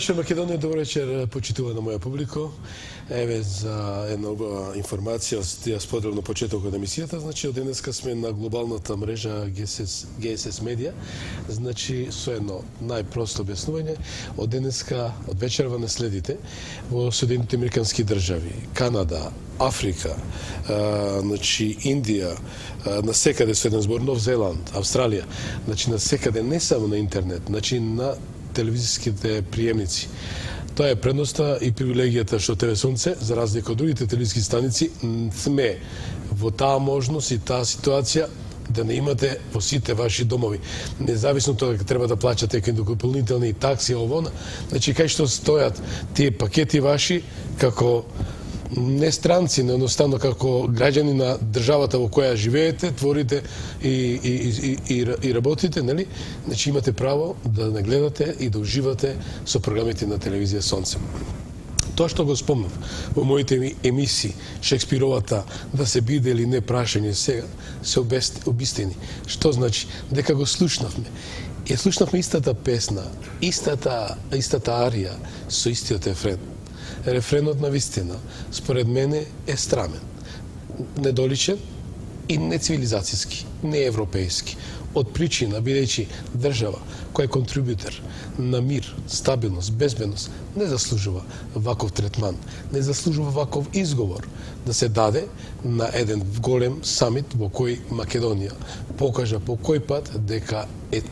вечер, Македонија, добро вечер, почитувана моја публико. Еве за една информација, ја споделам на почетокот на емисијата, значи од денеска сме на глобалната мрежа GSS Media, значи со едно најпросто објаснување, од денеска, од вечерва не следите во Соединетите Американски држави, Канада, Африка, значи Индија, на секаде со еден збор, Нов Зеланд, Австралија, значи на секаде, не само на интернет, значи на телевизиските приемници. Тоа е предноста и привилегијата што ТВ Сонце, за разлика од другите телевизиски станици, сме во таа можност и таа ситуација да не имате во сите ваши домови. Независно тоа дека треба да плаќате кај дополнителни такси овона, значи кај што стојат тие пакети ваши како не странци, но едноставно како граѓани на државата во која живеете, творите и работите, нели? Значи имате право да не гледате и да уживате со програмите на телевизија Сонце. Тоа што го спомнав во моите емисии, Шекспировата да се биде или не прашање сега, се обистини. Што значи? Дека го слушнавме. И слушнавме истата песна, истата арија со истиот рефрен. Рефренот на вистина, според мене, е страмен, недоличен и нецивилизацијски, неевропејски. Од причина, бидејќи држава која е контрибутер на мир, стабилност, безбедност, не заслужува ваков третман, не заслужува ваков изговор да се даде на еден голем самит во кој Македонија покажа по кој пат дека е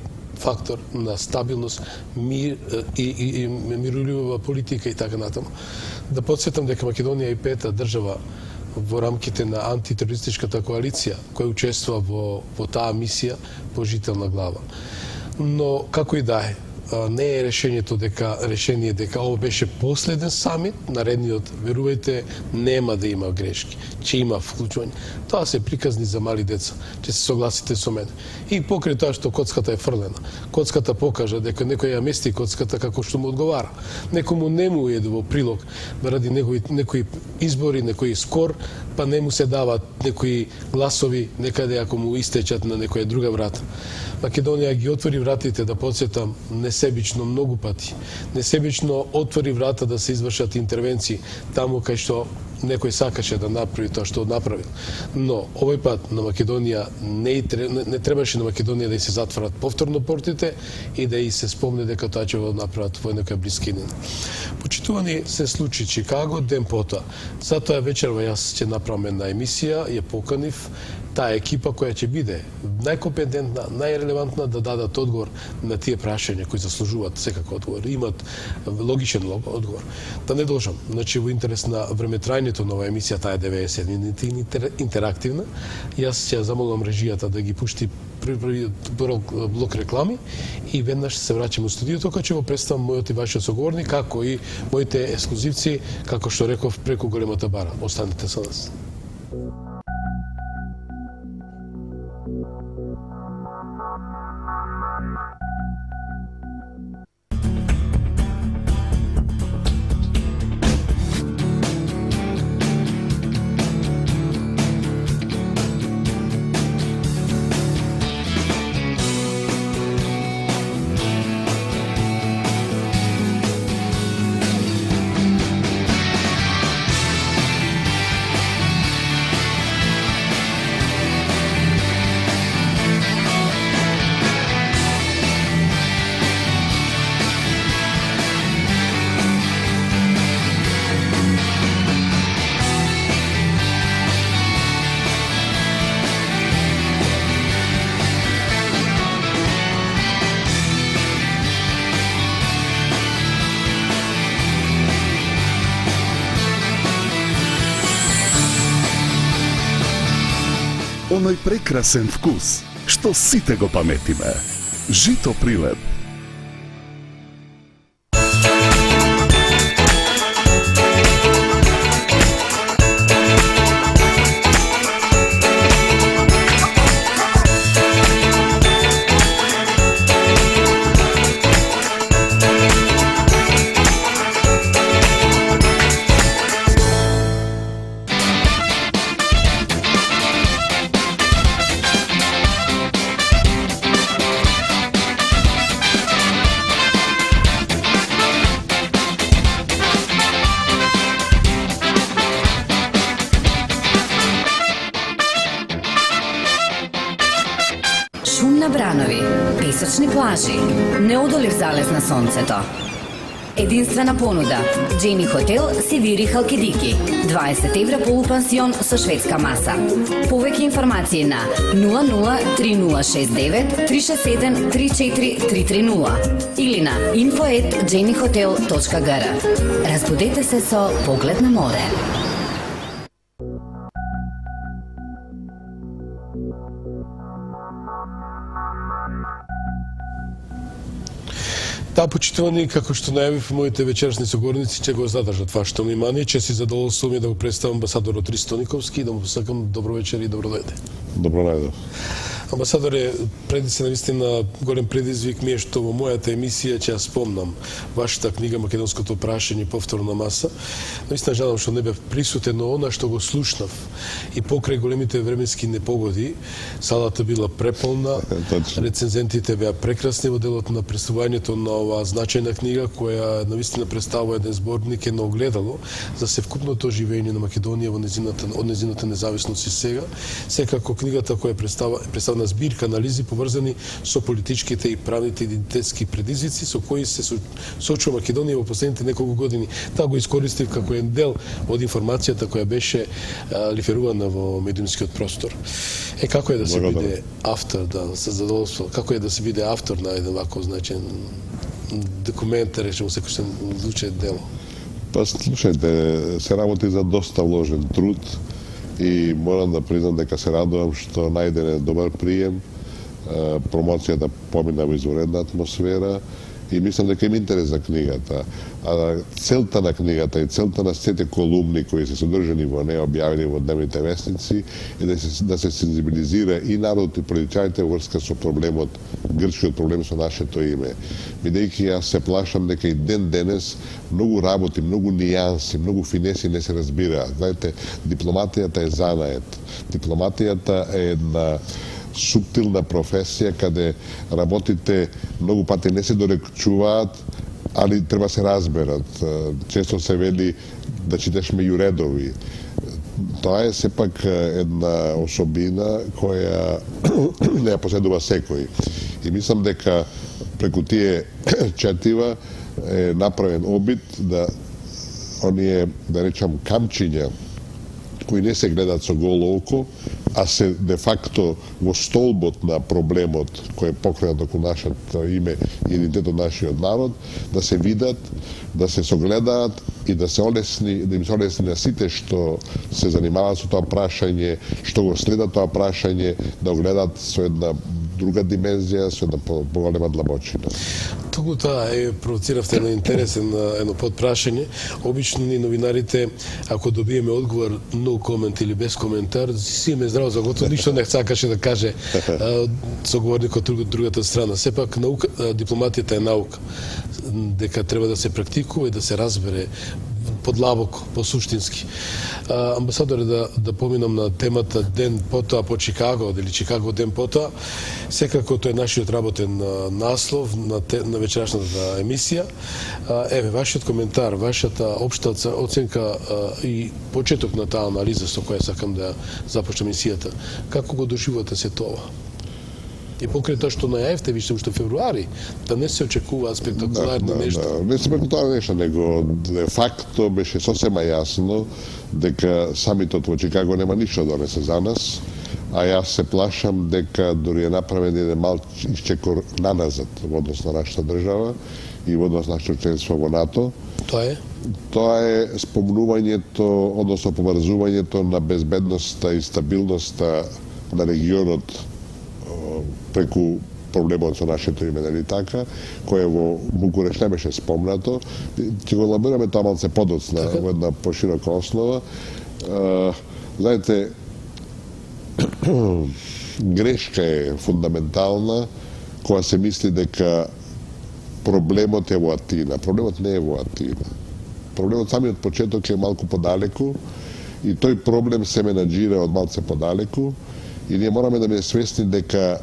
фактор на стабилност, мир и мирољубива политика и така натаму. Да подсетам дека Македонија е пета држава во рамките на антитерористичката коалиција која учествува во таа мисија по жителна глава. Но како и да е, не е решение дека ово беше последен самит, наредниот, верувајте, нема да има грешки, ќе има вклучување. Тоа се приказни за мали деца, ќе се согласите со мене. И покрај тоа што коцката е фрлена, коцката покажа дека некој ја мести коцката како што му одговара. Некому не му еде во прилог заради некои избори, некој скор, па не му се дават некои гласови некаде ако му истечат на некоја друга врата. Македонија ги отвори вратите, да подсетам, несебично многу пати. Несебично отвори врата да се извршат интервенции таму кај што некој сакаше да направи тоа што направил. Но овој пат на Македонија не требаше на Македонија да се затворат повторно портите и да и се спомне дека тоа ќе го направат во некоја блискинина. Почитувани, се случи Чикаго ден потоа. Затоа вечерва јас ќе направам една емисија, ја поканив таа екипа која ќе биде најкомпетентна, најрелевантна да дадат одговор на тие прашања кои заслужуваат секако одговор, имат логичен одговор. Да не должам, значи во интерес на времетрајањето на оваа емисија, таа е 90 минути интерактивна, јас ќе замолам режијата да ги пушти први блок реклами и веднаш се враќам во студиото кога ќе го представам мојот и вашиот соговорник, како и моите ексклузивци, како што реков, преку големата бара. Останете со нас. Оној прекрасен вкус, што сите го паметиме. Жито Прилеп. на бранови, песочни плажи, неодолив залез на сонцето. Единствена понуда. Джени Хотел Севири Халкидики. 20 евра полупансион со шведска маса. Повеќе информации на 003069 367 34330 или на info@jenihotel.gr. Разбудете се со поглед на море. Да, почитувани, како што најавив, моите вечерашни согорници ќе го задржат вашето внимание. Че си задоволство ми да го представам амбасадорот Ристо Никовски и да му посакам добро вечер и добро дојде. Добро најдов. Амбасадоре, преди се навистина голем предизвик ми е што во мојата емисија ќе ја спомнам вашата книга Македонското прашање повторна маса. Навистина жалам што не бев присутен, но она што го слушнав и покрај големите временски непогоди, салата била преполна, рецензентите беа прекрасни во делот на представувањето на оваа значајна книга која навистина представува еден зборник, едно огледало за севкупното живење на Македонија во незината независност и сега. Секако книгата која представа на збирка анализи поврзани со политичките и правните идентитетски предизвици со кои се соочува Македонија во последните неколку години. Таа го искористив како еден дел од информацијата која беше лиферувана во медиумскиот простор. Како е да се биде автор, да се задоволство, како е да се биде автор на еден ваков значаен документ, речемо секој се одлучи дело? Па слушајте, се работи за доста вложен труд и морам да признам дека се радувам што најден добар прием, промоцијата помина во изворедна атмосфера и мислам дека има интерес за книгата. А целта на книгата и целта на сите колумни кои се содржани во неа, објавени во дневните вестници, е да се сензибилизира и народот и политичарите во врска со проблемот, грчкиот проблем со нашето име. Бидејќи јас се плашам дека и ден денес многу работи, многу нијанси, многу финеси не се разбираат. Знаете, дипломатијата е занает. Дипломатијата е една суптилна професија каде работите многу пати не се доречуваат, али треба се разберат. Често се вели да читаш меѓу редови. Тоа е сепак една особина која не ја поседува секој. И мислам дека преку тие четива е направен обид да оние, да речам, камчиња кои не се гледаат со голо око, а се де факто во столбот на проблемот кој е покренат околу нашето име и идентитетот нашиот народ, да се видат, да се согледаат и да се олесни, да им се олесни на сите што се занимаваат со тоа прашање, што го следат тоа прашање, да го гледаат со една друга димензија, со една поголема длабочина. Туку тоа провоциравте едно интересен едно подпрашање. Обично ни новинарите, ако добиеме одговор no comment или без коментар, си ме здраво за готово, ништо не сакаше да каже соговорникот од другата страна. Сепак дипломатијата е наука, дека треба да се практикува и да се разбере подлабоко, по-суштински. Амбасадоре, да поминам на темата ден потоа по Чикаго, или Чикаго ден потоа, секако тој е нашиот работен наслов на вечерашната емисија. Еве, вашиот коментар, вашата општа оценка и почеток на таа анализа со која сакам да започнем емисијата. Како го доживувате се тоа? И покрај тоа што најавте више уште февруари, да не се очекува спектакуларно нешто. Не спектакуларно нешто, него де факто беше сосема јасно дека самитот во Чикаго нема ништо да донесе за нас, а јас се плашам дека дори е направен еден мал исчекор наназад во однос на нашата држава и во однос на нашето членство во НАТО. Тоа е? Тоа е спомнувањето, односно поврзувањето на безбедноста и стабилноста на регионот преку проблемот со нашето име, нели така, кој во Букуреш не беше спомнато. Ќе го елаборираме тоа малце подоцна во една поширока основа. Знаете, грешка е фундаментална кога се мисли дека проблемот е во Атина. Проблемот не е во Атина. Проблемот самиот почеток е малку подалеку и тој проблем се менаџира од малце подалеку и ние мораме да биде свесни дека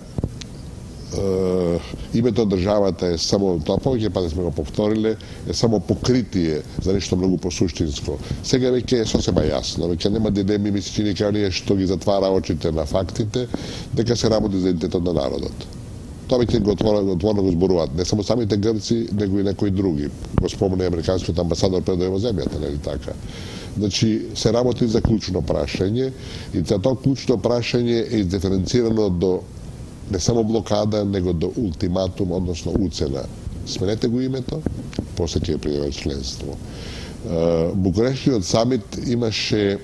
името државата е само, тоа повеќе пати сме го повториле, е само покритие за нешто многу посуштинско. Сега веќе е сосема јасно, веќе нема дилеми, ми се чини као ние што ги затвара очите на фактите, дека се работи за идентитетот на народот. тоа веќе го отворено го зборуваат. Не само самите грци, него и некои други. Го спомна американскиот амбасадор пред да е во земјата, нели така? Значи, се работи за клучно прашање и за тоа клучно прашање е издиференцирано до не само блокада, него до ултиматум, односно уцена. Сменете го името, после ќе приеме членство. Букурештиот самит имаше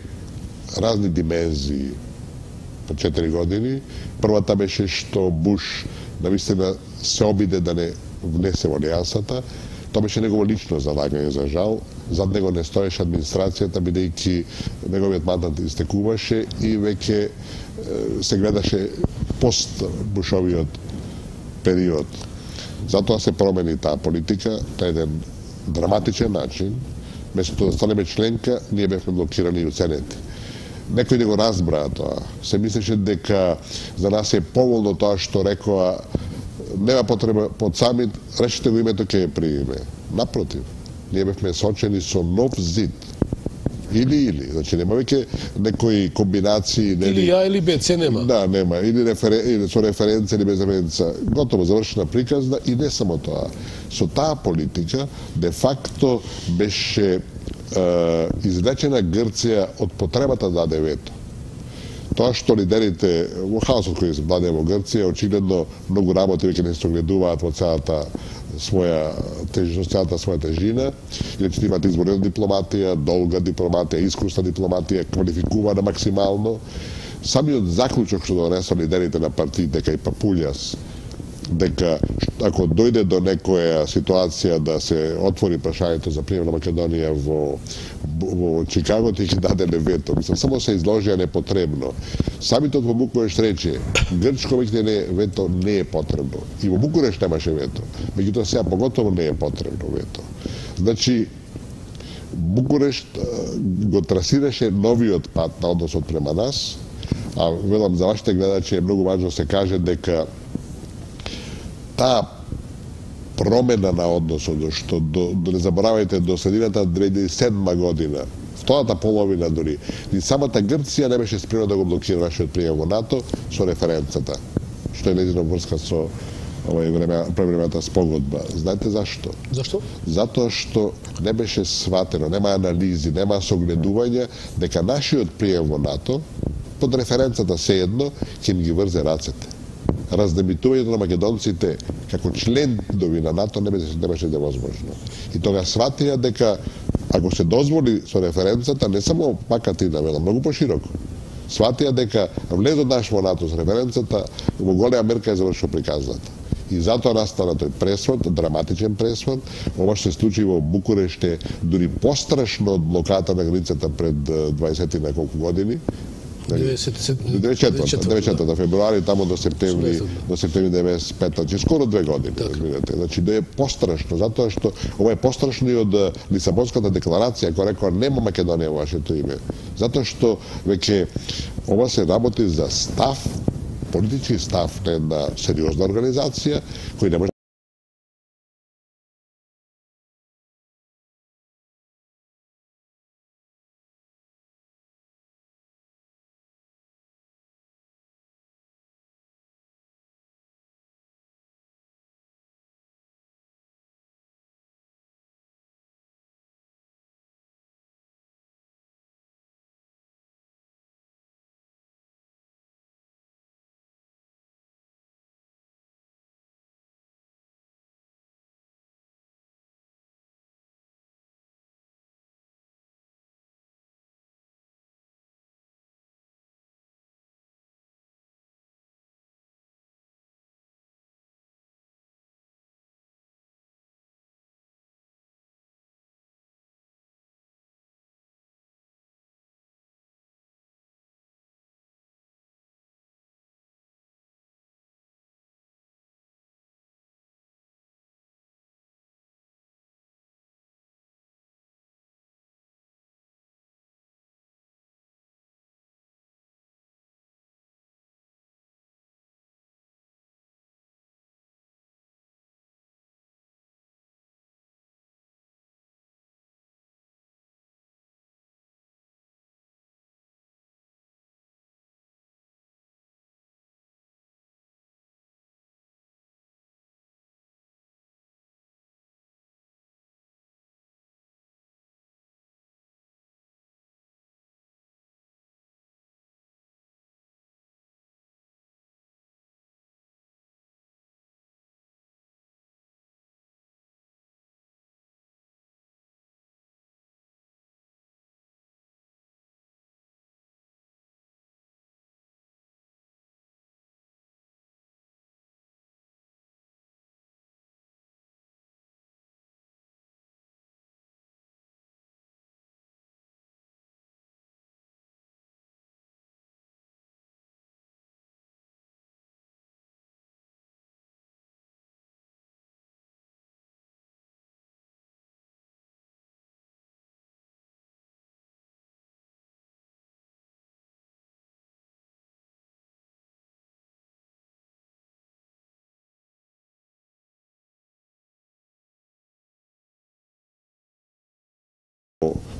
разни димензии по 4 години. Првата беше што Буш навистина се обиде да не внесе во алијансата. Тоа беше негово лично залагање, за жал. Зад него не стоеше администрацијата, бидејќи неговиот мандат истекуваше и веќе се гледаше пост Бушовиот период. Затоа се промени таа политика на еден драматичен начин. Место да станеме членка, ние бевме блокирани и уценети. Некој не го разбраа тоа. Се мислеше дека за нас е поволно тоа што рекоа нема потреба под самит, решите го името ќе ја приеме. Напротив, ние бевме сочени со нов зид. Или. Значи нема веќе некои комбинации. Или ја или Б, се нема. Да, нема. Или со референца или без референца. Готово, завршена приказна и не само тоа. Со таа политика, де факто беше извлечена Грција од потребата да даде вето. Тоа што лидерите во хаосот кој се даде во Грција, очигледно многу работи веќе не се огледуваат во целата своја тежност, целата своја тежина, или че имате изборна дипломатија, долга дипломатија, искусна дипломатија, квалификувана максимално. Самиот заклучок што донесоа лидерите на партиите кај Папулјас, дека ако дојде до некоја ситуација да се отвори прашањето за прием на Македонија во Чикаго, ти ќе даде вето. Мислам, само се изложија непотребно. Самитот во Букуреш рече, грчко вето не е потребно. И во Букуреш немаше вето. Меѓутоа сега поготово не е потребно вето. Значи, Букуреш го трасираше новиот пат на односот према нас, а велам за вашите гледачи е многу важно се каже дека таа промена на односот, што не заборавајте до средината 2007 година, втората половина дури, ни самата Грција не беше спремна да го блокира нашиот прием во НАТО со референцата, што е нејзина врска со превремената спогодба. Знаете зашто? Зашто? Затоа што не беше сватено, нема анализи, нема согледување дека нашиот прием во НАТО под референцата sejedno ќе им ги врзе рацете. Раздемитувањето на македонците како членови на НАТО не беше невозможно. И тога сватија дека ако се дозволи со референцата, не само пакатина, велам, многу пошироко. Сватија дека влезот наш во НАТО с референцата во голема мерка е завршил приказната. И затоа настана тој пресвод, драматичен пресвод. Ова што се случи во Букуреште дури пострашно од блоката на границата пред 20 на колку години. 94 февруари, тамо до септември 95, значи скоро 2 години, разбирате. Значи да е пострашно, затоа што ова е пострашно и од Лисабонската декларација која рекоа нема Македонија во вашето име. Затоа што веќе ова се работи за став, политички став на една сериозна организација кој не може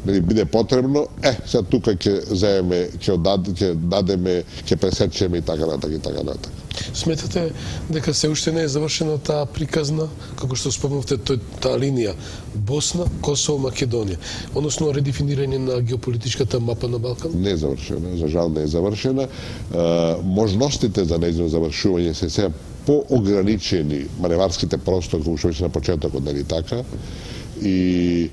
биде потребно, сега тука ќе земеме, ќе дадеме, ќе пресечеме и така натака и така натака. Сметате дека се уште не е завршена таа приказна, како што спомнавте, таа линија Босна, Косово, Македонија, односно редефинирање на геополитичката мапа на Балкан? Не е завршена, за жал не е завршена. Можностите за нејзино завршување се сега поограничени, маневарските простори, како што беше на почетокот, нели така? И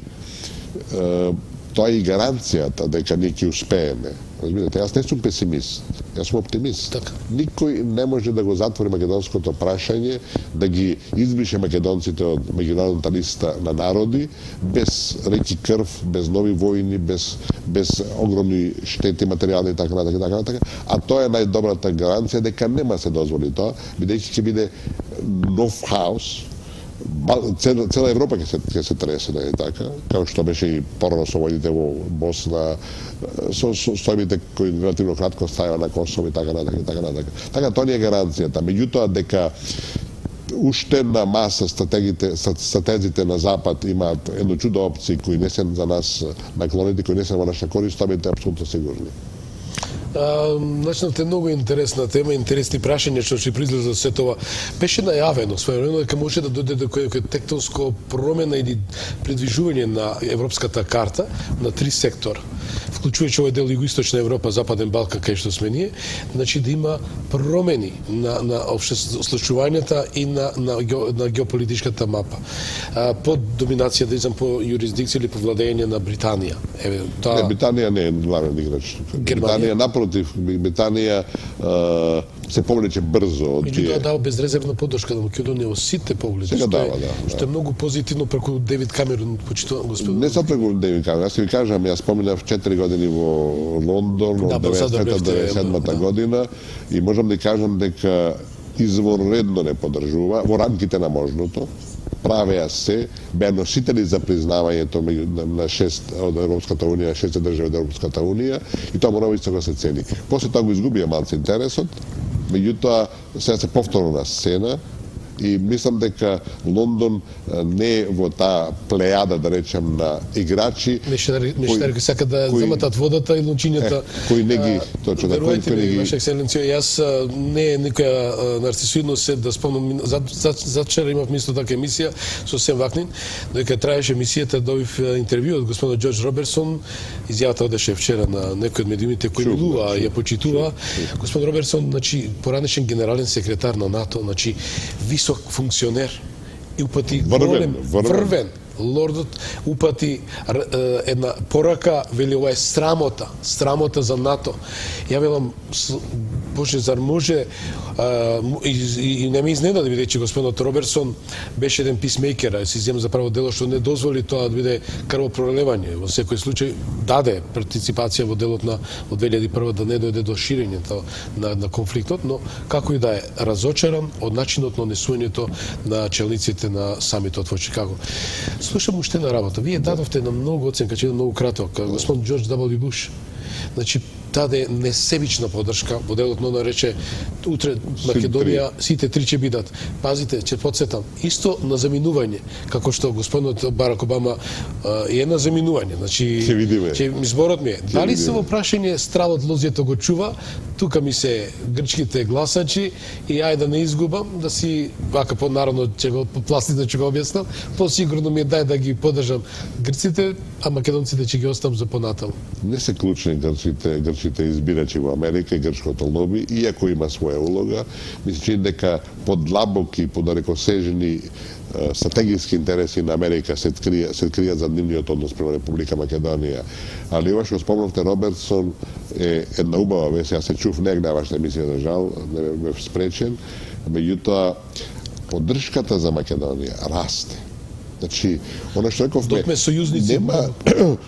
тоа е и гаранцијата дека ние ќе успееме. Разбирате, јас не сум песимист, јас сум оптимист. Така. Никој не може да го затвори македонското прашање, да ги избрише македонците од меѓународната листа на народи, без реки крв, без нови војни, без огромни штети материјални и така натака. А тоа е најдобрата гаранција дека нема се дозволи тоа, бидејќи ќе биде нов хаос. Цела Европа ќе се тресе, нали така, како што беше и порано со војните во Босна, со стојбите кои релативно кратко стаја на Косово и така натака и така натака. Така тоа не е гаранцијата, меѓутоа дека уште на маса стратезите на Запад имаат едно чудо опции кои не се за нас наклонети, кои не се во наша корист, тоа бидете апсолутно сигурни. Начнавте многу интересна тема, интересни прашања што ќе произлезат се тоа. Беше најавено своевремено дека може да дојде до кој тектонско промена или придвижување на европската карта на 3 сектора, вклучувајќи овој дел Југоисточна Европа, Западен Балкан, кај што сме ние, значи да има промени на случувањата и на геополитичката мапа. Под доминација, да изам, по юрисдикција или по владење на Британија. Не, Британија не е главен играч. Британија, напротив, Британија се повлече брзо од тие. Меѓутоа дава безрезервна поддршка на Македонија во сите погледи. Сега дава, Што е многу позитивно преку Девид Камерон, почитувам господин. Не само преку Девид Камерон, јас ви кажам, јас споминав 4 години во Лондон од 1997 година и можам да кажам дека изворедно не поддржува во рамките на можното. Правеа се, беа носители за признавањето на 6 од Европската унија, 6 држави од Европската унија и тоа мора да се цени. После тоа го изгубија малце интересот, меѓутоа сега се повторно на сцена и мислам дека Лондон не е во таа плејада, да речем, на играчи кои сака да заматат водата и лунчињата. Кои не ги точно да кои Ваша екселенција, јас не е никоја нарцисоидност се да спомнам, зачера имав мисто така емисија со Сем Вакнин, дека траеше емисијата, добив интервју од господинот Џорџ Робертсон, изјавата одеше вчера на некој од медиумите кои милува и ја почитува. Господин Робертсон, значи поранешен генерален секретар на НАТО, значи висок функционер и упати врвен лордот, упати една порака, вели ова е срамота за НАТО. Ја велам, Боже, зар може и не ме изненади, бидејќи господинот Робертсон беше еден писмейкер, си земе за право дело што не дозволи тоа да биде крвопролевање. Во секој случај даде партиципација во делот на од 2001 да не дојде до ширењето на конфликтот, но како и да е разочаран од начинот на однесувањето на челниците на самитот во Чикаго. Слушам уште на работа. Вие дадовте на многу оценка, че е многу краток. Господин Џорџ W. Буш, значи, даде несебична поддршка во делот, но нарече утре Македонија сите 3 ќе бидат. Пазите, ќе подсетам, исто на заминување, како што господинот Барак Обама е на заминување. Значи, изборот ми е. Дали се во прашање стравот лозјето го чува, тука ми се грчките гласачи и ајде да не изгубам, да си вака поднаравно ќе го пластите ќе го објаснам, посигурно ми е дај да ги поддржам грците, а македонците ќе ги оставам за понатаму. Не се клучни грчите избирачи во Америка и грчкото лоби, иако има своја улога, мисли дека подлабоки, подалекосежни стратегиски интереси на Америка се кријат за нивниот однос према Република Македонија. Али ова што спомнавте Робертсон е една убава вест, јас се чув, не гледаваш емисија, за жал, не бев спречен, меѓутоа поддршката за Македонија расте. Значи, она што рековме,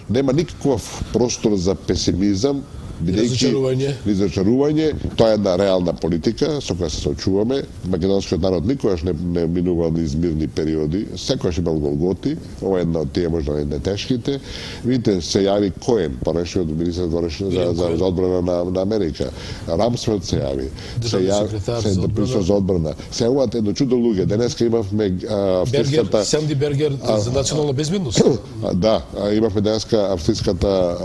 нема никаков простор за песимизам, Разочарување. Тоа е една реална политика со која се соочуваме. Македонскиот народ никогаш не минувал низ мирни периоди, секогаш имал голготи, ова е една од тие можда не тешките. Видите, се јави Коен, порашниот министер за одбрана на Америка. Рамсфелд се јави. За одбрана. Се јавуваат едно чудо луѓе. Денеска имавме австриската Санди Бергер за национална безбедност. Да, имавме денеска австриската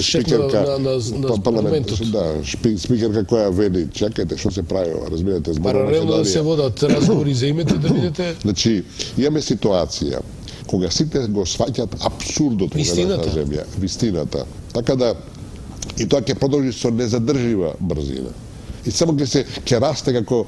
спикерка на парламентот. Да, спикерка која вели, чекајте, што се прави ова, разбирате, зборува паралелно да се водат разговори за името да видите. Значи, имаме ситуација кога сите го сваќат абсурдот во нашата земја, вистината. Така да и тоа ќе продолжи со незадржива брзина. И само ќе расте како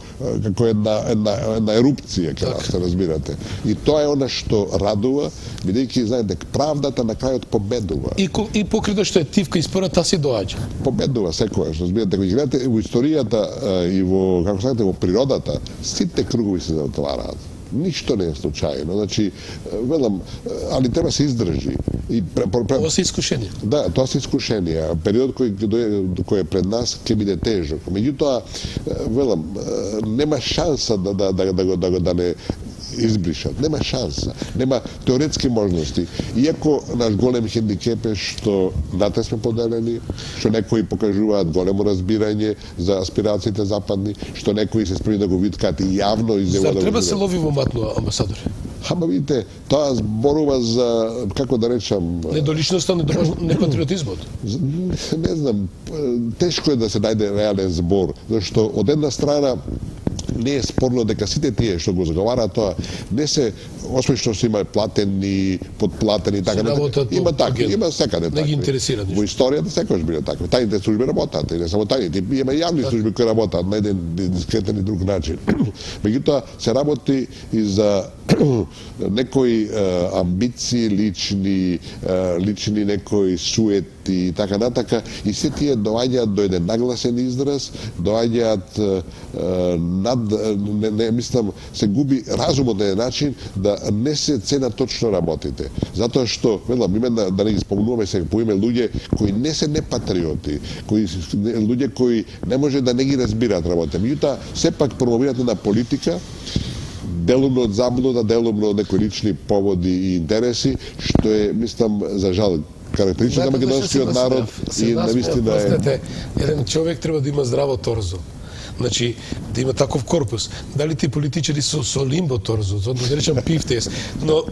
една ерупција ќе расте, разбирате. И тоа е она што радува, бидејќи знаете дека правдата на крајот победува. И покрида што е тивка и според таа се доаѓа. Победува секогаш, разбирате. Кога гледате во историјата и во како знаете во природата, сите кругови се затвараат. Ништо не е случајно. Значи, велам, али треба се издржи. Ова се искушенија. Да, тоа се искушенија. Период кој е пред нас ќе биде тежок. Меѓутоа, велам, нема шанса да не избришат. Нема шанса. Нема теоретски можности. Иако наш голем хендикеп е што натре сме поделени, што некои покажуваат големо разбирање за аспирациите западни, што некои се спреми да го виткаат и јавно изјавуваат. Зар треба се лови во матно, амбасадоре? Ама видите, тоа зборува за, како да речам... Недоличноста, непатриотизмот. Не знам, тешко е да се најде реален збор, зашто од една страна не е спорно дека сите тие што го заговараат тоа не се, освен што се има платени, подплатени, така има такви, има секаде такви. Не ги интересира ништо. Во историјата секогаш биле такви. Тајните служби работат, и не само тајните, има јавни служби кои работат на еден дискретен и друг начин. Меѓутоа се работи и за некои амбиции лични некои суети и така натака, и се тие доаѓаат до еден нагласен израз, доаѓаат мислам, се губи разумот на еден начин да не се цена точно работите. Затоа што, велам, да не ги спомнуваме сега по име луѓе кои не се непатриоти, луѓе кои не може да не ги разбираат работите. Меѓутоа, сепак промовираат на политика, делумно од заблуда, делумно од некои лични поводи и интереси, што е, мислам, за жал, карактеристично за македонскиот народ и навистина е... Знаете, еден човек треба да има здраво торзо. Значи, да има таков корпус. Дали ти политичари со лимбо торзо, да речам пивтес, но,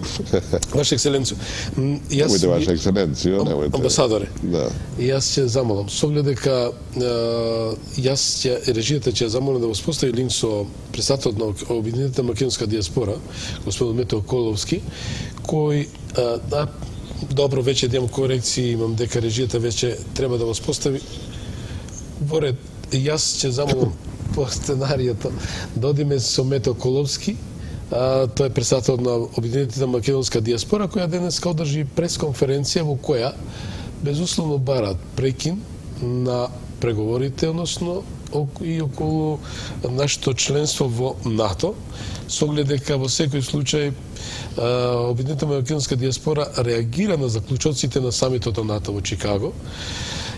Ваша екселенција, Немојте, Ваша екселенција, немојте. Амбасадоре, да. Јас ќе замолам, со оглед дека режијата ќе замолам да воспостави линк со председателот на Обединетата македонска диаспора, господин Метео Коловски, кој добро, веќе имам корекции, имам дека режијата веќе треба да воспостави. Во ред, јас ќе замолам по сценаријето да одиме со Метео Коловски, тој е председател на Обединетата македонска диаспора, која денеска одржи пресконференција во која безусловно барат прекин на преговорите, односно и околу нашето членство во НАТО, со оглед дека во секој случај Обединетата македонска диаспора реагира на заклучоците на самитот на НАТО во Чикаго.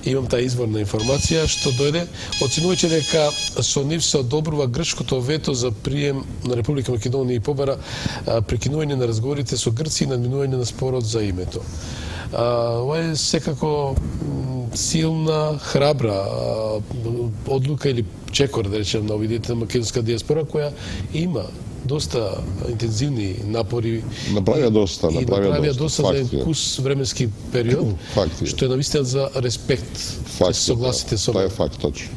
Имам таа изворна информација што дојде, оценувајќи дека со нив се одобрува грчкото вето за прием на Република Македонија и побара прекинување на разговорите со Грција и надминување на спорот за името. Ова е секако силна, храбра одлука или чекор, да речем, на Обединетата македонска диаспора, која има доста интензивни напори. Направија доста за еден кус временски период, што е навистина за респект. Согласите со тоа е факт, точно.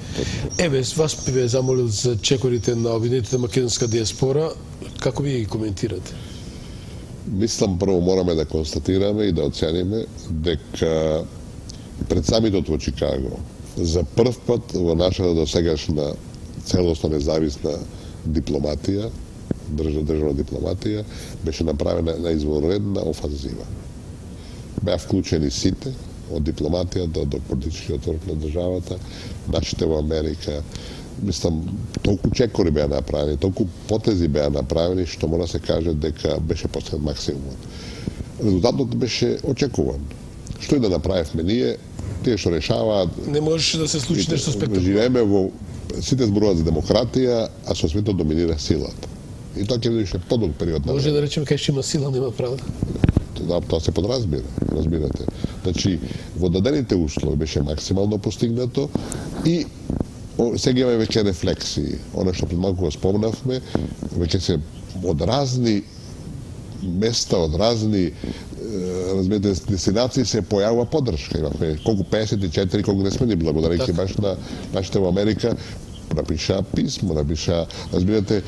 Еве, вас ве замолил за чекорите на Обединетата македонска диаспора, како ви ги коментирате? Мислам, прво мораме да констатираме и да оцениме дека пред самитот во Чикаго за прв пат во нашата досегашна целосно независна дипломатија, државна дипломатија, беше направена една извонредна офанзива. Беа вклучени сите, од дипломатијата до политичкиот орг на државата, нашите во Америка. Мислам, толку чекори беа направени, толку потези беа направени, што мора се каже дека беше постигнат максимумот. Резултатот беше очекуван. Што и да направивме ние, тие што решаваат. Не можеше да се случи нешто спектакуларно. Живееме во сите зборуваат за демократија, а со светот доминира силата. И тоа ќе биде подолг период на време. Може да речеме кај што има сила, нема правда. Тоа се подразбира, разбирате. Значи, во дадените услови беше максимално постигнато и сега имаме веќе рефлексии. Оно што пред малку го спомнавме, веќе се од разни места, од разни дестинации се појавува поддршка. Имавме колку 54, колку не сме ни благодарејќи баш на нашите во Америка, напиша писмо, разбирате,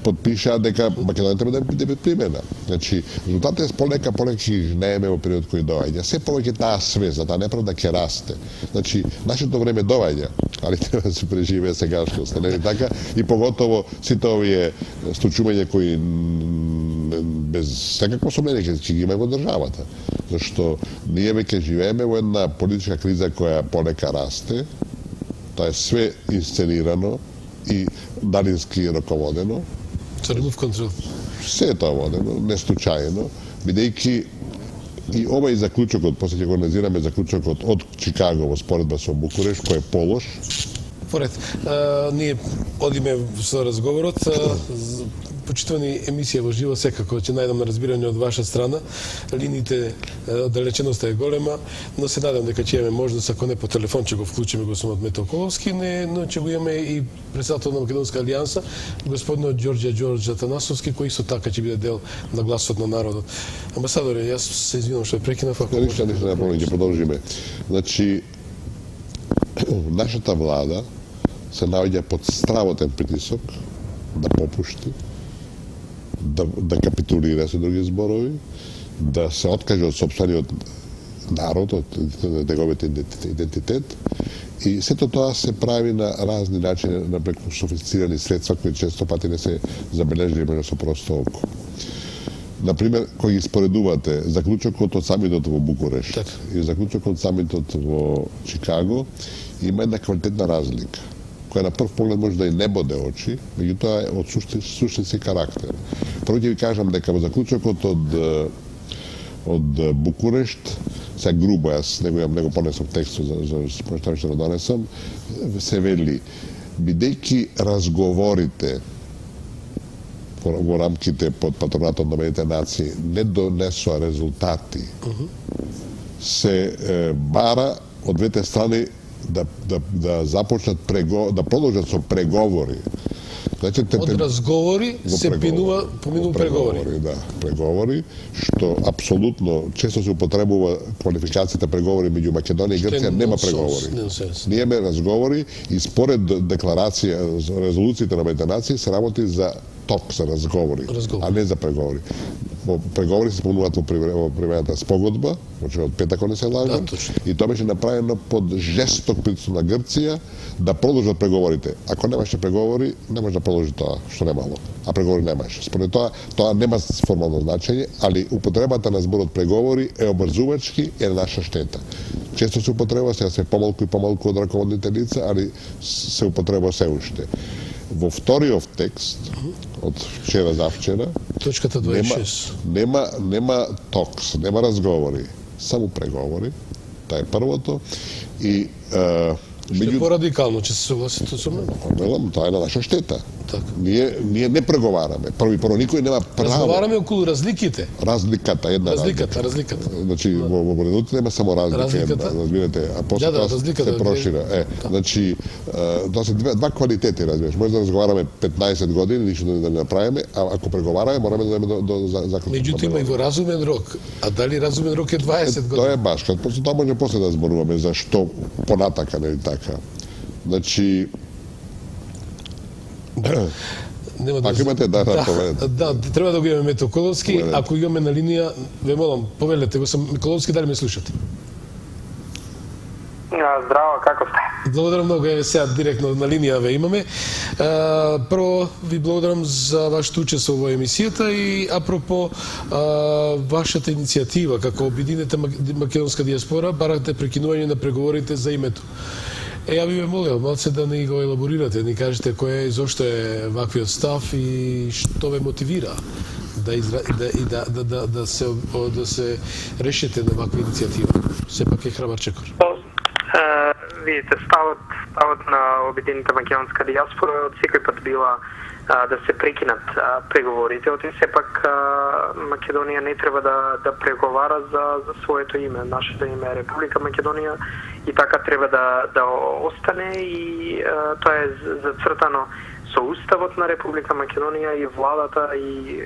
подпиша дека Македонија треба да биде примена. Значи, резултатот е полека ќе жнееме во период кој доаѓа. Се повеќе таа свест, таа неправда ќе расте. Значи, нашето време доаѓа, али треба да се преживее сегашност, нели така? И поготово сите овие случувања кои без секакво сомнение ќе ги има во државата. Зашто ние веќе живееме во една политичка криза која полека расте. Тоа е све инсценирано и далински раководено. Црнов контрол. Се е тоа водено, не случајно, бидејќи и овај заклучокот, после ќе го анализираме заклучокот од Чикаго во споредба со Букуреш, кој е полош. Поред, ние одиме со разговорот. Почитувани емисија во живо, секако ќе најдам на разбирање од ваша страна. Линиите, оддалеченоста е голема, но се надам дека ќе имаме можност, ако не по телефон, ќе го вклучиме господинот Мето Коловски, но ќе го имаме и председател на Македонска алијанса, господинот Ѓорѓе Атанасовски, кој исто така ќе биде дел на гласот на народот. Амбасадоре, јас се извинувам што прекинав. Ништо не проблем, ќе продолжиме. Значи, нашата влада се наоѓа под стравотен притисок да попушти, да капитулира со други зборови, да се откаже од сопствениот народ, од неговиот идентитет, и сето тоа се прави на разни начини, напреку софистицирани средства кои често пати не се забележливи со просто око. Например, кој ги споредувате заклучокот од самитот во Букуреш и заклучокот од самитот во Чикаго, има една квалитетна разлика, која на прв поглед може да и не боде очи, меѓутоа е од суштински карактер. Прво ќе ви кажам дека во заклучокот од Букурешт, сега грубо, јас не го понесам текстот за што што го донесам, се вели, бидејќи разговорите во рамките под патронатот на Обединетите нации не донесоа резултати, се бара од двете страни да започнат да продолжат со преговори. Значи, од разговори се поминува преговори. Да, преговори, што апсолутно често се употребува квалификацијата преговори меѓу Македонија и Грција, нема преговори. Ние имаме разговори и според декларација, резолуциите на Обединетите нации се работи за ток, за разговори, а не за преговори. Во преговори се спомнуваат во привремената спогодба, од петак, ако не се лажам, и тоа беше направено под жесток притисок на Грција да продолжат преговорите. Ако немаше преговори, не може да продолжи тоа што немало, а преговори немаше. Според тоа нема формално значење, али употребата на зборот преговори е обрзувачки и е наша штета. Често се употреба, сега се помалку и помалку од раководните лица, али се употреба се уште. Во вториот текст, од вчера за вчера, точката 26. Нема токс, нема разговори, само преговори. Тоа е првото. И што е порадикално, че се согласите со мене? Велам, тоа е на наша штета. Ние не преговараме. Прво никој нема право. Разговараме околу разликите. Разликата. Значи во Бородот нема само разлика, разбирате, а после тоа се прошира. Значи тоа се два квалитети, разбираш. Може да разговараме 15 години, ништо да не направиме, а ако преговараме, мораме да идеме до заклучок. Меѓутоа има и во разумен рок. А дали разумен рок е 20 години? Тоа е баш, тоа може после да зборуваме за што понатака, нели така. Значи, ако имате треба да го имаме Мето Коловски. Ако имаме на линија, ве молам, повелете го сам Коловски, дали ме слушате? Здраво, како сте? Благодарам многу, еве сега директно на линија ве имаме. Прво ви благодарам за вашето учество во емисијата и апропо вашата иницијатива како Обединета македонска диаспора, барате прекинување на преговорите за името. Ја би ве молел малце да ни го елаборирате, ни кажете кој е, зошто е ваквиот став и што ве мотивира да се решите на ваква иницијатива. Сепак е храбар чекор. Видите, ставот на обединената македонска диаспора од секој пат била да се прекинат преговорите, оти сепак Македонија не треба да преговара за своето име. Нашето име е Република Македонија и така треба да остане и тоа е зацртано со уставот на Република Македонија и владата и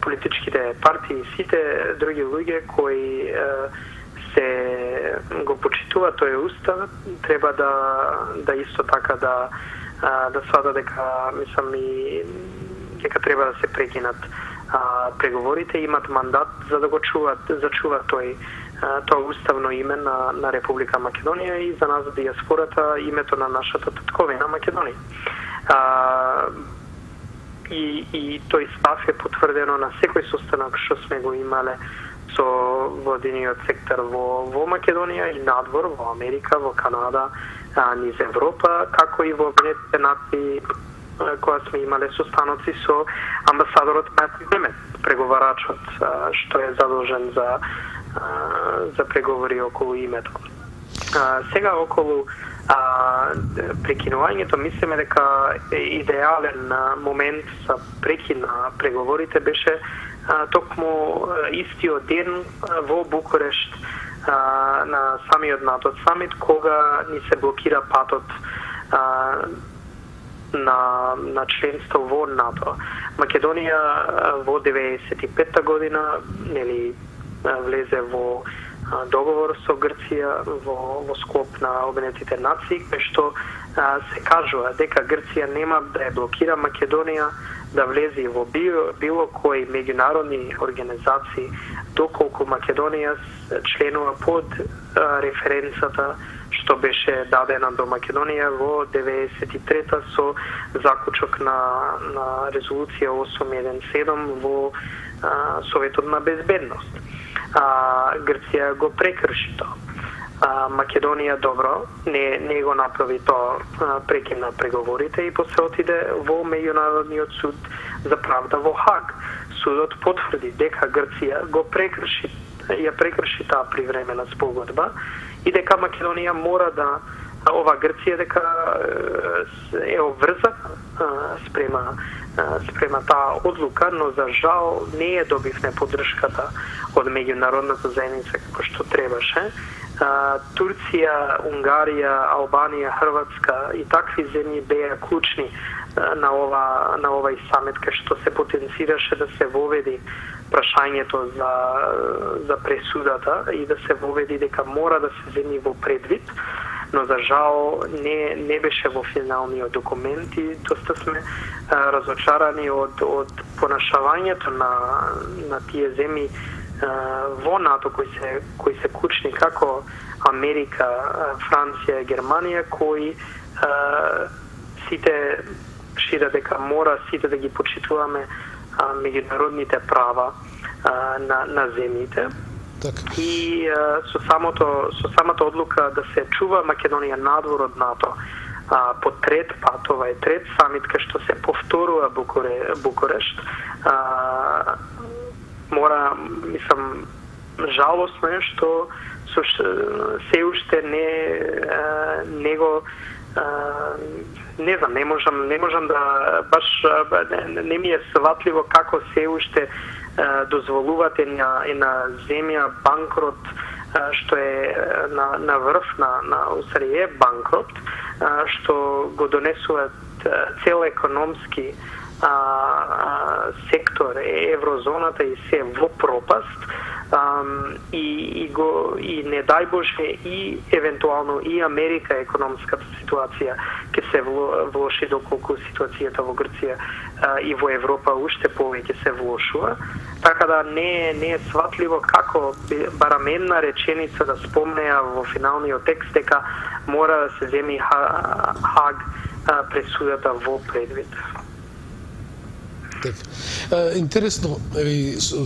политичките партии и сите други луѓе кои се го почитуваат тој устав, треба да исто така да свата дека мислам и дека треба да се прекинат преговорите, имат мандат за да го зачуват тоа уставно име на Република Македонија и за нас диаспората името на нашата татковина Македонија. И тој став е потврдено на секој состанок што сме го имале со владиниот сектор во Македонија и надвор, во Америка, во Канада, низ Европа, како и во Обединетите нации, кога сме имале состаноци со амбасадорот Матиј Немец, преговарачот што е задолжен за преговори околу името. Сега околу прекинувањето, мислиме дека идеален момент за прекин на преговорите беше токму истиот ден во Букурешт на самиот НАТО самит, кога ни се блокира патот на членство во НАТО. Македонија во 95-та година влезе во договор со Грција во склоп на Обединетите нации, кај што се кажува дека Грција нема да ја блокира Македонија да влезе во било кои меѓународни организации доколку Македонија членува под референцата што беше дадена до Македонија во 93-та со заклучок на резолуција 817 во Советот на безбедност. Грција го прекрши тоа. Македонија добро не го направи тоа, прекина преговорите и после отиде во меѓународниот суд за правда во Хаг. Судот потврди дека Грција ја прекрши таа привремена спогодба и дека Македонија мора да ова Грција дека е обврзана спрема таа одлука, но за жал не ја добивме поддршката од меѓународната заедница како што требаше. Турција, Унгарија, Албанија, Хрватска и такви земји беа клучни на овај самит, кај што се потенцираше да се воведи прашањето за пресудата и да се воведи дека мора да се земи во предвид, но за жал не беше во финалниот документ и доста сме разочарани од понашавањето на тие земји во НАТО кои се клучни како Америка, Франција и Германија, кои сите шира дека мора сите да ги почитуваме меѓународните права на земјите. И со самата одлука да се чува Македонија надвор од НАТО по трет пат, ова е трет самит кај што се повторува Букурешт, мора, мислам, жалосно е што се уште не го не знам, не можам да баш не ми е сватливо како се уште дозволувате една земја банкрот што е на врв на усари е банкрот, што го донесуваат цел економски сектор еврозоната и се во пропаст и не дај Боже и евентуално и Америка економската ситуација ќе се влоши доколку ситуацијата во Грција и во Европа уште повеќе се влошува. Така да не е сватливо како барам една реченица да спомнеа во финалниот текст дека мора да се земи Хаг пресудата во предвид. Интересно,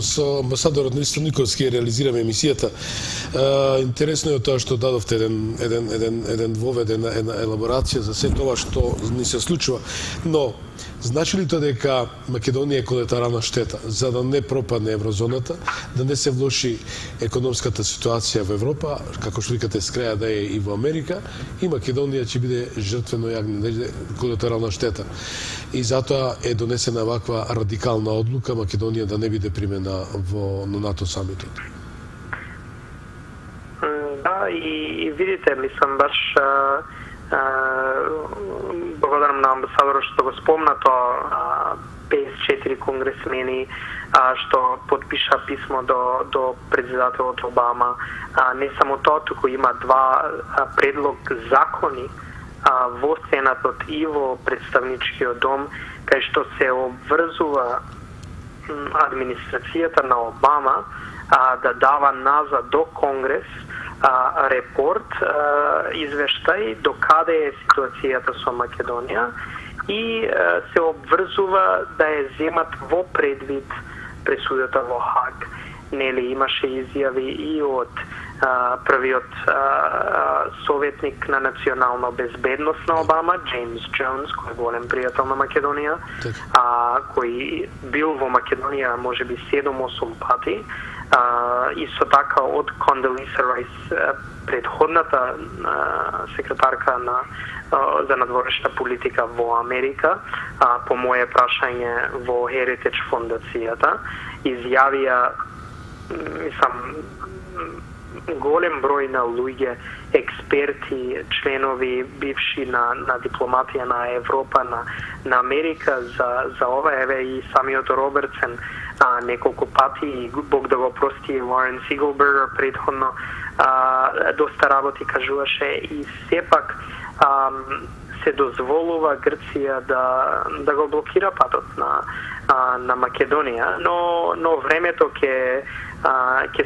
со амбасадорот Ристо Николски реализираме емисијата. Интересно е тоа што дадовте еден вовед, една елаборација за се тоа што ни се случува, но значи ли тоа дека Македонија е колатерална штета за да не пропадне еврозоната, да не се влоши економската ситуација во Европа, како што викате с краја да е и во Америка, и Македонија ќе биде жртвено јагне, колатерална штета. И затоа е донесена ваква радикална одлука Македонија да не биде примена во НАТО самитот. Да, и видите, мислам баш благодарам на амбасадорот што го спомна тоа, 54 конгресмени што подпиша писмо до председателот Обама. Не само тоа, туку има два предлог закони во Сенатот и во представничкиот дом, кај што се обврзува администрацијата на Обама да дава назад до Конгрес репорт, извештај до каде е ситуацијата со Македонија и се обврзува да ја земат во предвид пресудата во Хаг. Нели имаше изјави и од првиот советник на национална безбедност на Обама, Джеймс Джонс, кој е голем пријател на Македонија, кој бил во Македонија можеби 7-8 пати. Исто така од Кондолиса Райс, предходната секретарка за надворешна политика во Америка, по моје прашање во Heritage фондацијата, изјавија, мислам, голем број на луѓе, експерти, членови бивши на дипломатија на Европа, на Америка за ова, еве и самиот Робертсен неколку пати, и Бог да го прости, Лорен Сиглбергер предходно доста работи кажуваше, и сепак се дозволува Грција да го блокира патот на Македонија, но времето ќе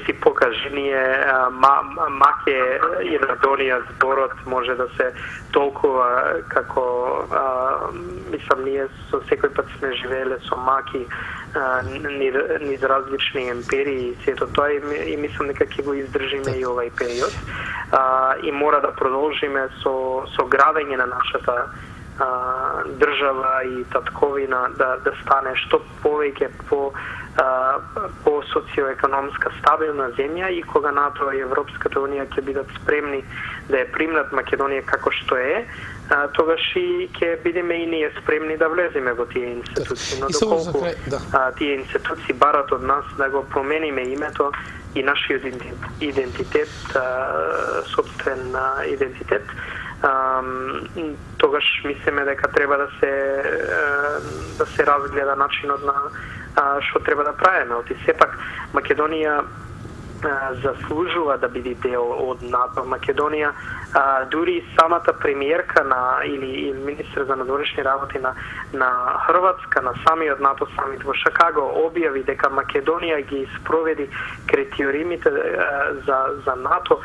си покаже. Ние маке и Радонија зборот може да се толкува како мислам ние со секој пат сме живееле со маки низ различни империи и сето тоа и мислам дека ќе го издржиме и овај период и мора да продолжиме со градење на нашата држава и татковина да стане што повеќе по социоекономска стабилна земја, и кога НАТО и Европската унија ќе бидат спремни да ја примнат Македонија како што е, тогаш и ќе бидеме и ние спремни да влеземе во тие институции. Но доколку тие институции барат од нас да го промениме името и нашиот идентитет, собствен идентитет, тогаш мислиме дека треба да се разгледа начинот на што треба да правиме. Оти сепак Македонија заслужува да биде дел од НАТО. Македонија, дури самата премиерка или министр за надворешни работи на Хрватска на самиот НАТО самит во Шикаго објави дека Македонија ги спроведи критериумите за НАТО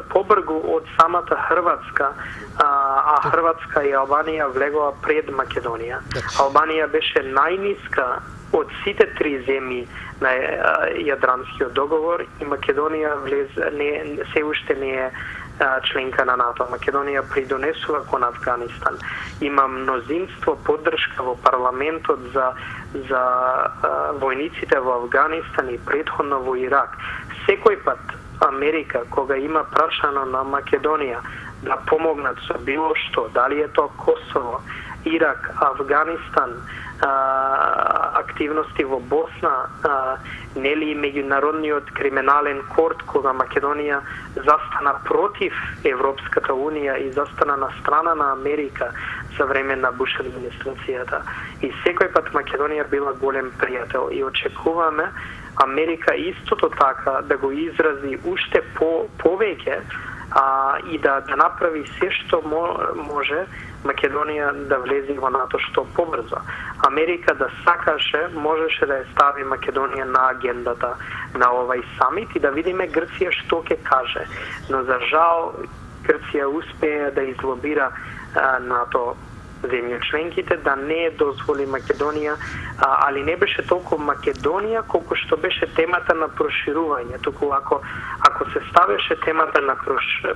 побргу од самата Хрватска, а Хрватска и Албанија влегоа пред Македонија. Албанија беше најниска од сите три земји на Јадранскиот договор и Македонија се уште не е членка на НАТО. Македонија придонесува кон Авганистан. Има мнозинство поддршка во парламентот за војниците во Авганистан и претходно во Ирак. Секој пат Америка, кога има прашано на Македонија да помогнат со било што, дали е тоа Косово, Ирак, Авганистан, активности во Босна, нели меѓународниот криминален корт, кога Македонија застана против Европската унија и застана на страна на Америка за време на Буш администрацијата. И секој пат Македонија била голем пријател и очекуваме Америка истото така да го изрази уште повеќе и да направи се што може Македонија да влезе во НАТО што побрзо. Америка да сакаше, можеше да ја стави Македонија на агендата на овај самит и да видиме Грција што ќе каже. Но за жал Грција успеа да излобира НАТО земји членките да не дозволи Македонија, али не беше толку Македонија колку што беше темата на проширување. Туку ако се ставеше темата на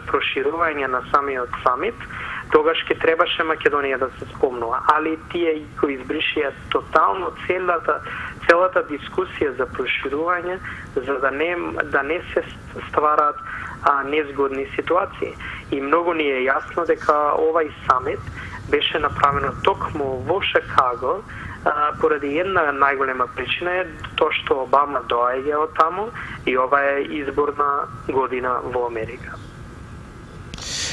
проширување на самиот самит, тогаш ќе требаше Македонија да се спомнува. Али тие го избришија тотално целата дискусија за проширување, за да не се стварат незгодни ситуации. И многу ни е јасно дека овај самит беше направено токму во Шикаго поради една најголема причина е тоа што Обама доаѓа од таму и ова е изборна година во Америка.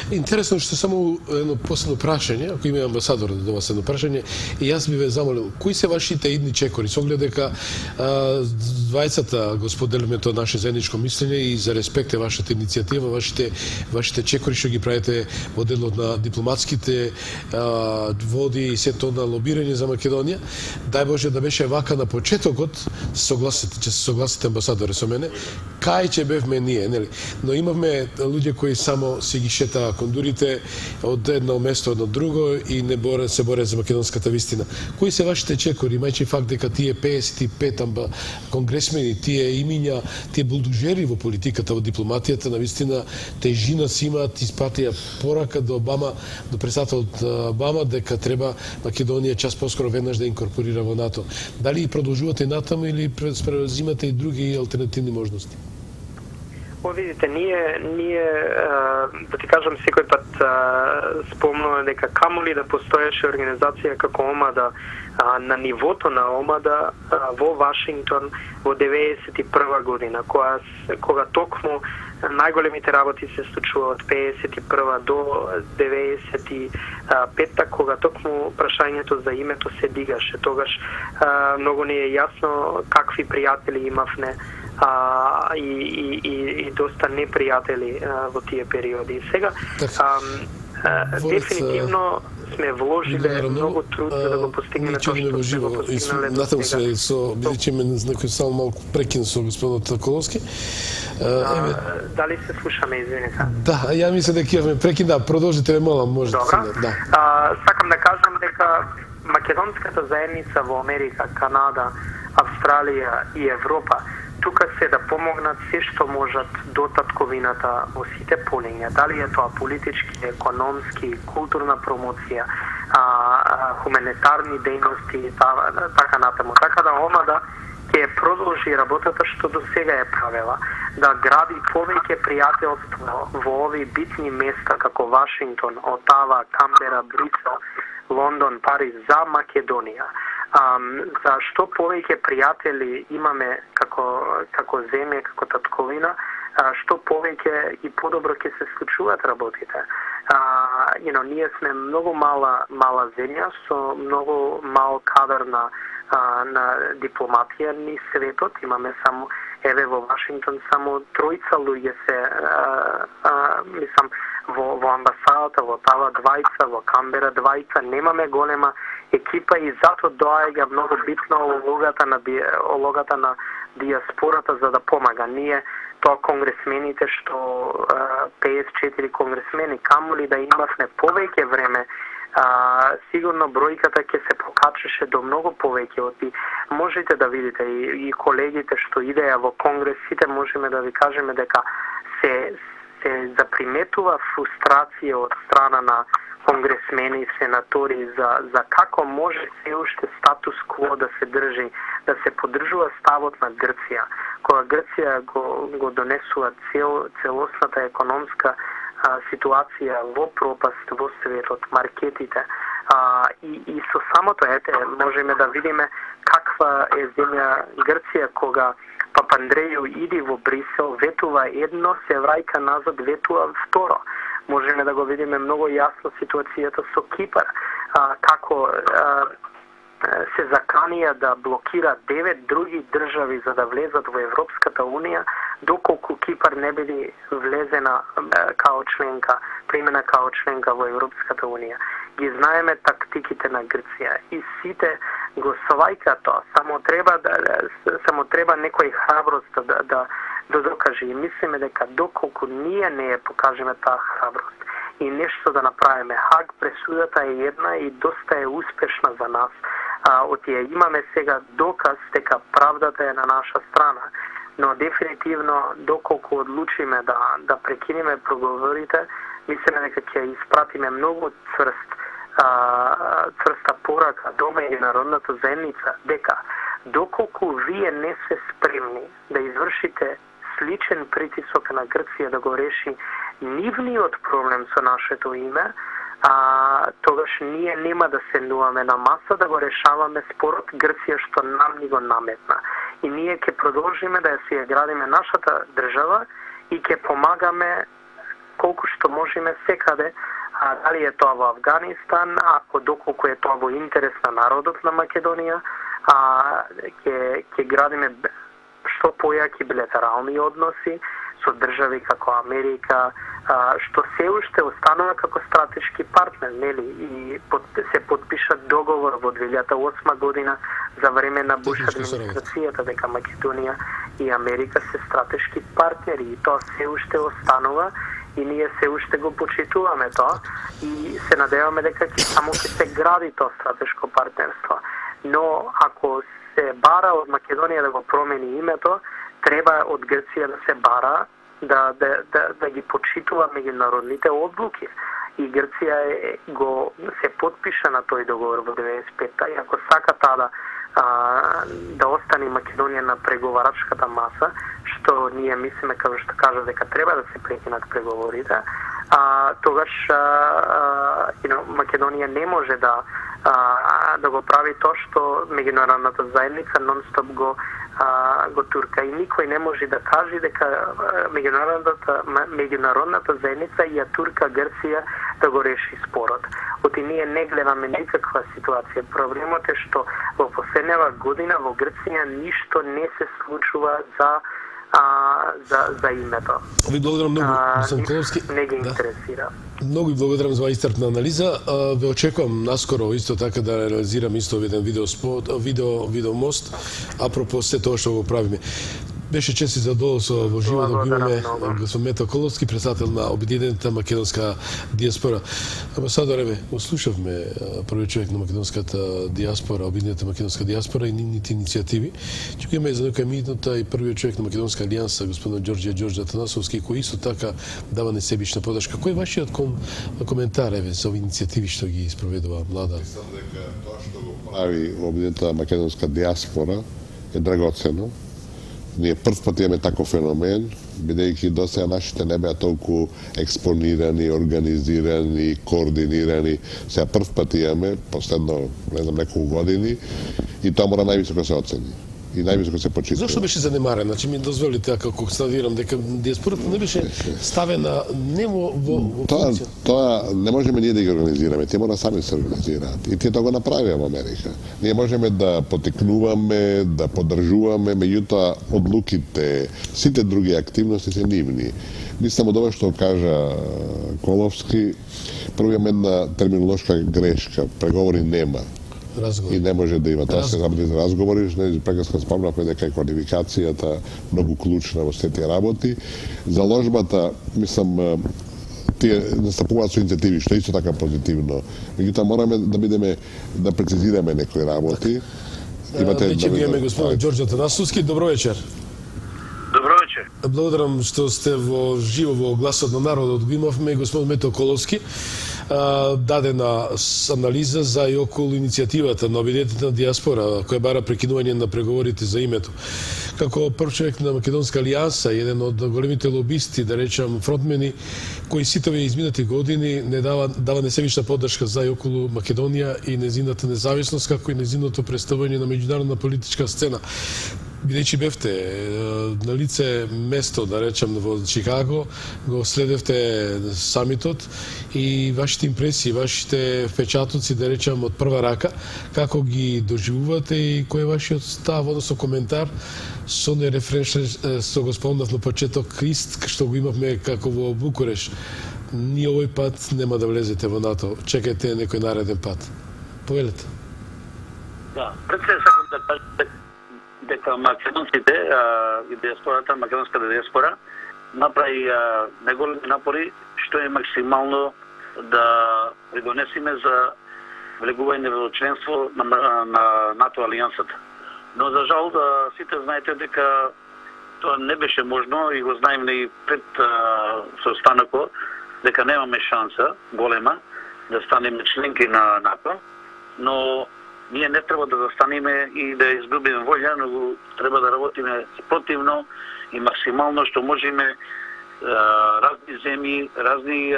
Интересно што само едно последно прашање, ако има амбасадор да дома едно прашање, и јас би ве замолил, кои се вашите идни чекори, со оглед дека двајцата го споделиме тоа наше заедничко мислење и за респект е вашата иницијатива, вашите чекори што ги правите во делот на дипломатските води и сето на лобирање за Македонија. Дај Боже да беше вака на почетокот, ќе се согласите амбасадоре со мене, кај ќе бевме ние, нели? Но имавме луѓе кои само си ги шетаа кондурите од едно место од друго и не се боре за македонската вистина. Кои се вашите чекори, имајќи факт дека тие 55 конгресмени, тие имиња, тие булдужери во политиката, во дипломатијата, на вистина тежина си имаат, испратија порака до Обама, до председателот Обама, дека треба Македонија час поскоро веднаш да инкорпорира во НАТО. Дали продолжувате натаму или презимате и други алтернативни можности? Видите, ние да ти кажам секој пат спомнуваме дека камоли да постоеше организација како ОМАДА на нивото на ОМАДА во Вашингтон во 91 година, кога токму најголемите работи се случува од 51 до 95, кога токму прашањето за името се дигаше. Тогаш многу ни е јасно какви пријатели имавме и доста непријатели во тие периоди. Сега, дефинитивно сме вложиле многу труд за да го постигнеме тоа што сме го постигнале до сега. Бидејќи ме некој само малку прекин со господинот Таколовски. Дали се слушаме, извинете? Да, ја мислам дека имаме прекин, да, продолжите, ме молам, можете. Добра. Сакам да кажам дека македонската заедница во Америка, Канада, Австралија и Европа тука се да помогнат се што можат до татковината во сите полиња, дали е тоа политички, економски, културна промоција, хуманитарни дејности, така натаму. Така да ОМАДА ќе продолжи работата што до сега е правела, да гради повеќе пријателство во овие битни места како Вашингтон, Отава, Камбера, Брисел, Лондон, Париз за Македонија. За што повеќе пријатели имаме како земја, како татковина, што повеќе и подобро ќе се случуваат работите. Ние сме многу мала земја со многу мал кадар на дипломатија ни светот. Имаме само во Вашингтон само 3 луѓе се мислам во амбасадата, во Отава 2, во Камбера 2, немаме голема екипа и затоа доаѓа многу битна улогата на диаспората за да помага. Ние тоа конгресмените што 54 конгресмени, камоли да имавме повеќе време, сигурно бројката ќе се покачеше до многу повеќе. Можете да видите и колегите што идеја во конгрес, сите можеме да ви кажеме дека се заприметува фрустрација од страна на конгресмени и сенатори за како може се уште статус кво да се држи, да се поддржува ставот на Грција. Кога Грција го донесува целосната економска ситуација во пропаст во светот, маркетите, и со самото можеме да видиме каква е земја Грција кога Папандреју иди во Брисел, ветува едно, се враќа назад, ветува второ. Можеме да го видиме многу јасно ситуацијата со Кипар, како се заканија да блокира 9 други држави за да влезат во Европската Унија, доколку Кипар не биде влезена као членка, примена као членка во Европската Унија. Ги знаеме тактиките на Грција и сите го свајка тоа. Само треба некој храброст да докаже. И мислиме дека доколку ние не ја покажеме таа храброст и нешто да направиме. Хаг пресудата е една и доста е успешна за нас. Отија имаме сега доказ дека правдата е на наша страна. Но дефинитивно, доколку одлучиме да прекинеме проговорите, мислиме дека ќе испратиме многу цврста порака до меѓународната заедница, дека доколку вие не се спремни да извршите сличен притисок на Грција да го реши нивниот проблем со нашето име, тогаш ние нема да седнуваме на маса да го решаваме спорот Грција што нам ни го наметна. И ние ќе продолжиме да си ја градиме нашата држава и ќе помагаме колку што можеме секаде, дали е тоа во Афганистан, ако доколку е тоа во интерес на народот на Македонија, ќе градиме што појаки билатерални односи со држави како Америка, што се уште останува како стратешки партнер, нели? И се подпиша договор во 2008 година за време на Буш администрацијата дека Македонија и Америка се стратешки партнери и тоа се уште останува и ние се уште го почитуваме тоа и се надеваме дека само ќе се гради тоа стратешко партнерство. Но ако се бара од Македонија да го промени името, треба од Грција да се бара да ги почитува меѓународните одлуки. И Грција се подпиша на тој договор во 95-та и ако сака таа да остане Македонија на преговарачката маса, што ние мислиме, како што кажа, дека треба да се прекинат преговорите, тогаш Македонија не може да го прави тоа што меѓународната заедница нон-стоп го турка и никој не може да каже дека меѓународната заедница ја турка Грција да го реши спорот. Оти ние не гледаме никаква ситуација. Проблемот е што во последнава година во Грција ништо не се случува за името. Ви благодарам многу, господин Коловски. Не ги интересира. Многу ви благодарам за оваа истрпна анализа. Ве очекувам наскоро исто така да реализирам исто еден видео мост апропо се тоа што го правиме. Беше чест и задоволство во живо да го имаме господин Мето Коловски, председател на Обединената македонска диаспора. Амбасадор, го слушавме првиот човек на македонската диаспора, Обединената македонска диаспора и нивните иницијативи. Ќе го имаме за некоја минута и првиот човек на Македонска алијанса, господин Ѓорѓе Атанасовски, кој исто така дава несебична подршка. Кој е вашиот коментар за овие иницијативи што ги испроведува млада? Мислам дека тоа што го прави Обединената македонска диаспора е драгоцено. Ние прв пат имаме таков феномен, бидејќи досега нашите не беа толку експонирани, организирани, координирани. Сега прв пат имаме, последно, не знам, неколку години, и тоа мора највисоко се оцени. И највисоко се почитува. Зошто беше занемарен? Значи ми дозволите ако констатирам дека диаспората не беше ставена не во функција. Тоа не можеме ние да ги организираме, тие мора сами се организираат. И тие тоа го направија во Америка. Ние можеме да потекнуваме, да поддржуваме, меѓутоа одлуките, сите други активности се нивни. Мислам од ова што кажа Коловски, прво имаме една терминолошка грешка, преговори нема. Разговор. И не може да има. Тоа се забради за разговори, прекрасно спомнавме дека е квалификацијата многу клучна во сите тие работи. Заложбата, мислам, тие настапуваат со иницијативи, што е исто така позитивно. Меѓутоа мораме да бидеме, да прецизираме некои работи. Веќе ви имаме господин Ѓорѓе Атанасовски. Добро вечер. Добро вечер. Благодарам што сте во живо во Гласот на народот. Го имавме господин Мето Коловски, дадена анализа за и околу иницијативата на Обединетата диаспора, која бара прекинување на преговорите за името. Како прв човек на Македонска алијанса, еден од големите лобисти, да речам фронтмени, кои сите овие изминати години не дава несебична поддршка за и околу Македонија и незината независност, како и незиното представување на меѓународна политичка сцена. Бидејќи бевте на лице место, да речем, во Чикаго, го следевте самитот и вашите импресии, вашите впечатоци, да речем, од прва рака, како ги доживувате и кој е вашиот став, односно коментар со не рефренш, со го спомнав на почеток Крист, што го имавме како во Букуреш. Ние овој пат нема да влезете во НАТО, чекајте некој нареден пат. Повелете. Да, пред се сакам да кажам дека македонците и диаспората, македонската диаспора направи неголеми напори што е максимално да придонесиме за влегување во членство на НАТО алијансата. Но за жал сите знаете дека тоа не беше можно и го знаеме и пред состанокот дека немаме шанса голема да станеме членки на НАТО, но ние не треба да застанеме и да изгубиме волја, но треба да работиме спротивно и максимално што можеме разни земји, разни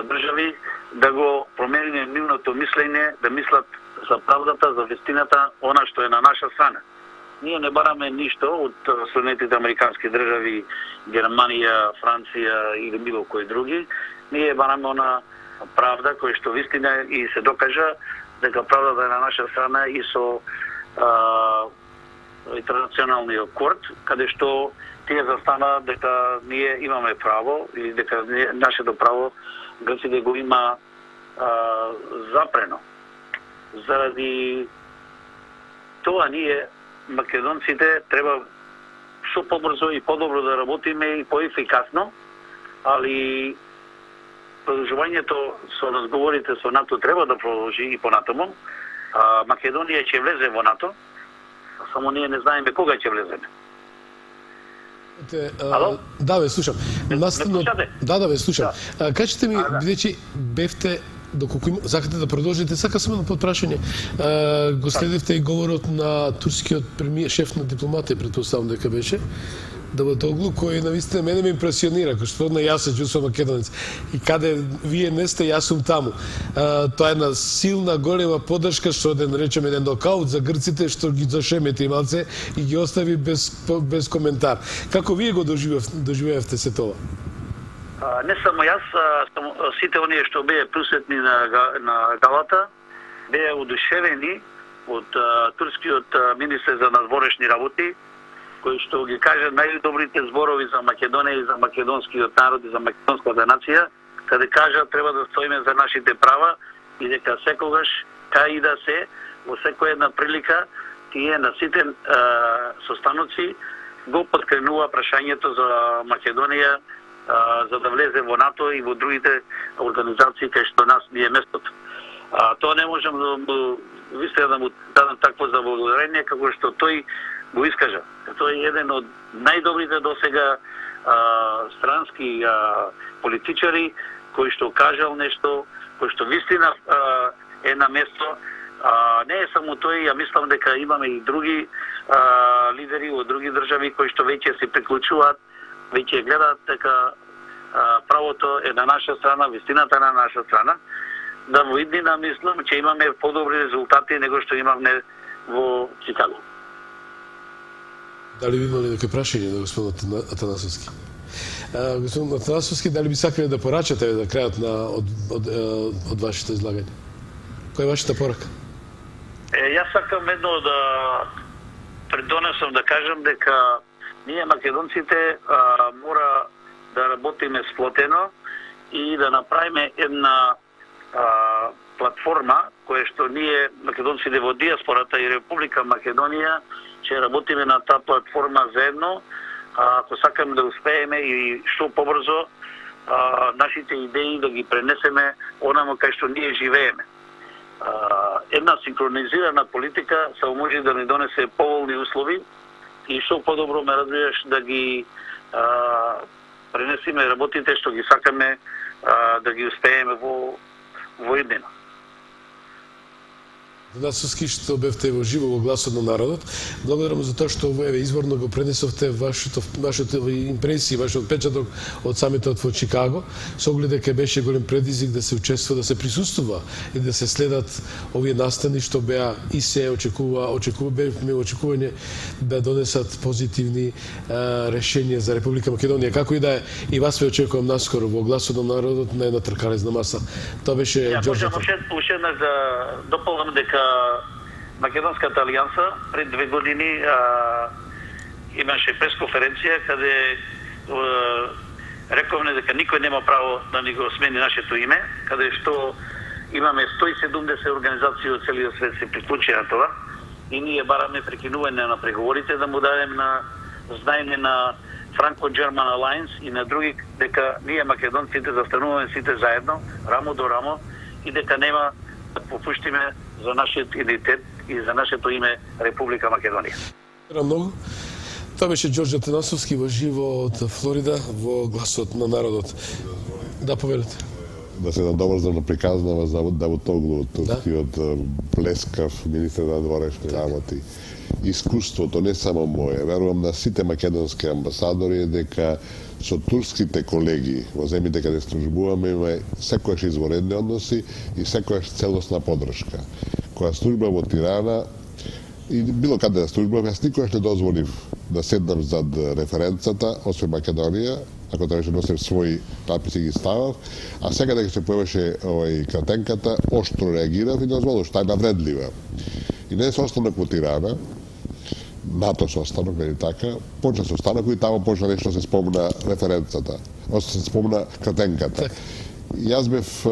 држави да го промениме нивното мислење, да мислат за правдата, за вистината, она што е на наша страна. Ние не бараме ништо од Соединетите американски држави, Германија, Франција или било кој други. Ние бараме она правда која што вистина и се докажа дека правдата е на наша страна и со интернационалниот корт, каде што тие застана дека ние имаме право и дека нашето право грците го има запрено. Заради тоа ние македонците треба што побрзо и подобро да работиме и поефикасно, али продолжувањето со разговорите со НАТО треба да продолжи и понатаму. Македонија ќе влезе во НАТО, само ние не знаеме кога ќе влеземе. Да, ве слушам. Да, ве слушам. Кажете ми, бидејќи бевте доколку сакате да продолжите, сака само на подпрашање. Го следевте и говорот на турскиот премиер, шеф на дипломатија, претпоставам дека беше, Давутоглу, кој навистина мене ме импресионира, кој што јас се чувствувам македонец. И каде вие не сте, јас сум таму. Тоа е една силна, голема поддршка, што да наречеме еден нокаут за грците, што ги зашемети малце и ги остави без коментар. Како вие го доживеевте се тоа? Не само јас, сите оние што беа присутни на галата, беа удушевени од турскиот министер за надворешни работи, кој што ги кажа најдобрите зборови за Македонија и за македонскиот народ и за македонската нација, каде кажа треба да стоиме за нашите права и дека секогаш, кај и да се, во секоја една прилика, тие на сите состаноци го подкренува прашањето за Македонија за да влезе во НАТО и во другите организации кај што нас ни е местото. Тоа не можам да му дадам такво заблагодарение како што тој го искажа. Тој е еден од најдобрите досега странски политичари кој што кажал нешто, кој што вистина е на место. Не е само тој, ја мислам дека имаме и други лидери од други држави кои што веќе се приклучуваат, веќе гледаат дека правото е на наша страна, вистината е на наша страна. Да во иднина мислам че имаме подобри резултати него што имавме во Чикаго. Дали ви имале некој прашање на господин Атанасовски? Господин Атанасовски, дали би сакале да порачате да крајот од вашето излагање? Која е вашата порака? Јас сакам едно да придонесам да кажам дека ние македонците мора да работиме сплотено и да направиме една платформа која што ние македонците во диаспората и Република Македонија ќе работиме на таа платформа заедно, ако сакаме да успееме и што побрзо нашите идеи да ги пренесеме онамо кај што ние живееме. Една синхронизирана политика само може да ни донесе поволни услови и што подобро ме разбираш да ги пренесеме работите што ги сакаме да ги успееме во иднина. Атанасовски, што бевте во живо во гласот на народот. Благодарам за тоа што овој изворно го пренесовте вашите импресии, вашиот отпечаток од самитот во Чикаго, со оглед дека беше голем предизвик да се учествува, да се присуствува и да се следат овие настани што беа и се очекување да донесат позитивни решенија за Република Македонија. Како и да е, и вас ве очекувам наскоро во гласот на народот на една тркалезна маса. Тоа беше Ѓорѓе. Уште еднаш да дополнам дека Македонската алијанса пред 2 години имаше пресконференција каде рековме дека никој нема право да ни го смени нашето име, каде што имаме 170 организации од целиот свет се приклучи на тоа и ние бараме прекинување на преговорите да му дадем на знаење на Franco-German Alliance и на други, дека ние македонците застануваме сите заедно, рамо до рамо, и дека нема да попуштиме за нашиот идентитет и за нашето име Република Македонија. Многу. Тоа беше Ѓорѓе Атанасовски во живо од Флорида во Гласот на народот. Да, повелете. Да се надоврзам на приказнава за Давутоглу, турскиот блескав министер на дворешни работи. Искуството не само мое, верувам на сите македонски амбасадори е дека со турските колеги во земјите каде службуваме има секојаш изворедни односи и секојаш целосна поддршка. Која служба во Тирана и било каде да службувам, јас никогаш не дозволив да седнам зад референцата, освен Македонија, ако требаше да носев своји надписи ги ставав, а сега дека се појавеше кратенката, оштро реагирав и дозволив, што е навредлива. И не се останок во Тирана, НАТО се останок, нели така, почна се останок и тамо почна нешто се спомна референцата, се спомна кратенката. И јас бев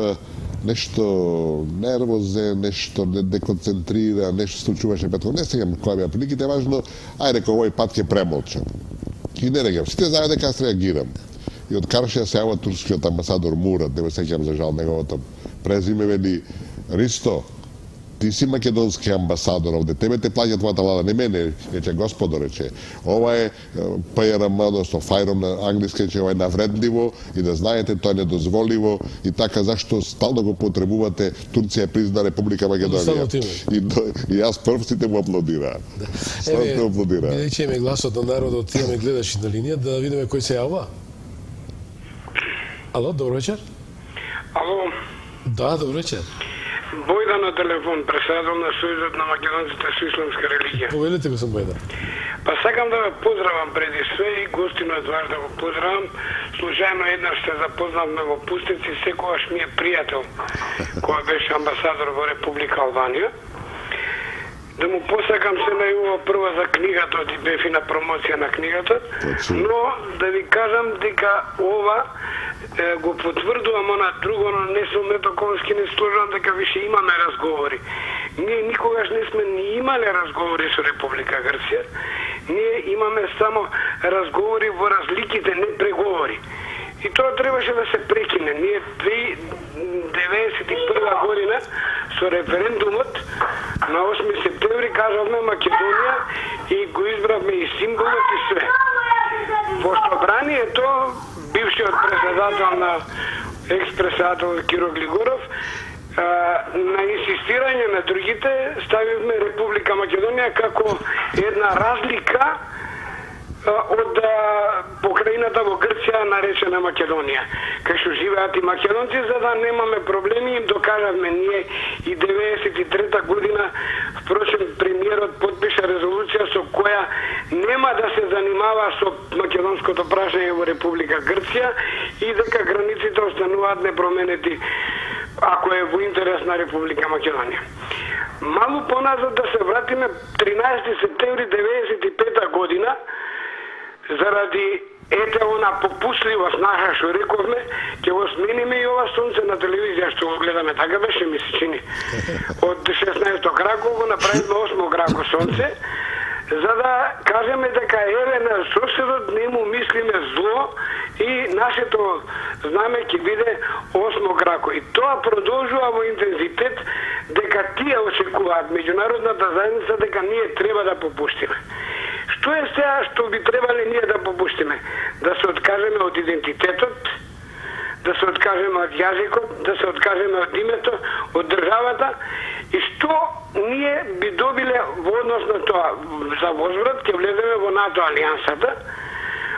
нешто нервозен, нешто деконцентриран, нешто случуваше петко. Не сеќам која беа приликите, важно, ајде кој овој пат ќе премолчам. И не реагирам. Сите знаат дека јас реагирам. И од Каршија се јава турскиот амбасадор Мурат, не ме сеќам за жал неговото презиме, вели: Ристо, ти си македонски амбасадор овде, тебе те плаќа твојата влада, не мене, рече господо, рече. Ова е ПРМ, односно фајром на англиски, рече, ова е навредливо и да знаете, тоа е недозволиво и така зашто стално го потребувате, Турција призна Република Македонија. И јас прв сите му аплодираа. Сите му аплодираа. Бидејќи имаме Гласот на народот, имаме гледачи на линија, да видиме кој се јавува. Ало, добро вечер. Ало. Да, добро вечер. Бојда на телефон, председател на Сојузот на македонците со исламска религија. Повелете го сам Бојда. Па сакам да ве поздравам преди све и гостино од вас да го поздравам. Случајно еднаш се запознавме во Пустеци, секогаш ми е пријател кој беше амбасадор во Република Албанија. Да му посакам се најубаво прво за книгата, и бев и на промоција на книгата, но да ви кажам дека ова го потврдувам она друго, но не со Метоковски не сложам дека више имаме разговори. Ние никогаш не сме ни имале разговори со Република Грција. Ние имаме само разговори во разликите, не преговори. И тоа требаше да се прекине. Ние 1991 година со референдумот на 8 септември кажавме Македонија и го избравме и символот и све. Пошто бранието бившиот председател на екс-председател Киро Глигоров на инсистирање на другите ставивме Република Македонија како една разлика од покрајината во Грција наречена Македонија, кај што живеат и македонци, за да немаме проблеми, им докажавме ние и 93 година, впрочем, премиерот подпиша резолуција со која нема да се занимава со македонското прашање во Република Грција и дека границите остануваат непроменети ако е во интерес на Република Македонија. Малку поназад да се вратиме 13 септември 95 година, заради она попусливост наша што рековме, ќе го смениме и ова сонце на телевизија што го гледаме, така беше ми се чини. Од 16 крако го направивме 8 крако сонце, за да кажеме дека еве на соседот не му мислиме зло и нашето знаме ќе биде 8 крако. И тоа продолжува во интензитет дека тие очекуваат меѓународната заедница дека ние треба да попуштиме. Што е сега што би требале ние да попуштиме? Да се откажеме од идентитетот, да се откажеме од јазикот, да се откажеме од името, од државата и што ние би добиле во однос на тоа? За возврат ќе влеземе во НАТО алијансата,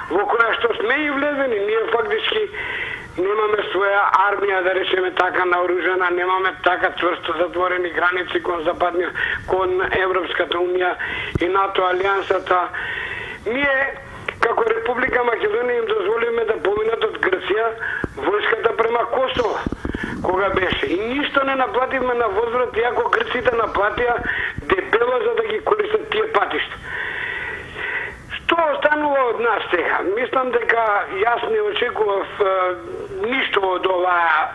во која што сме и влезени, ние фактички немаме своја армија, да речеме така наоружена, немаме така цврсто затворени граници кон Европската унија и НАТО алијансата. Ние како Република Македонија им дозволиме да поминат од Грција војската према Косово, кога беше. И ништо не наплативме на возврат, иако грците наплатија дебело за да ги користат тие патишта. Што останува од нас сега? Мислам дека јас не очекував ништо од оваа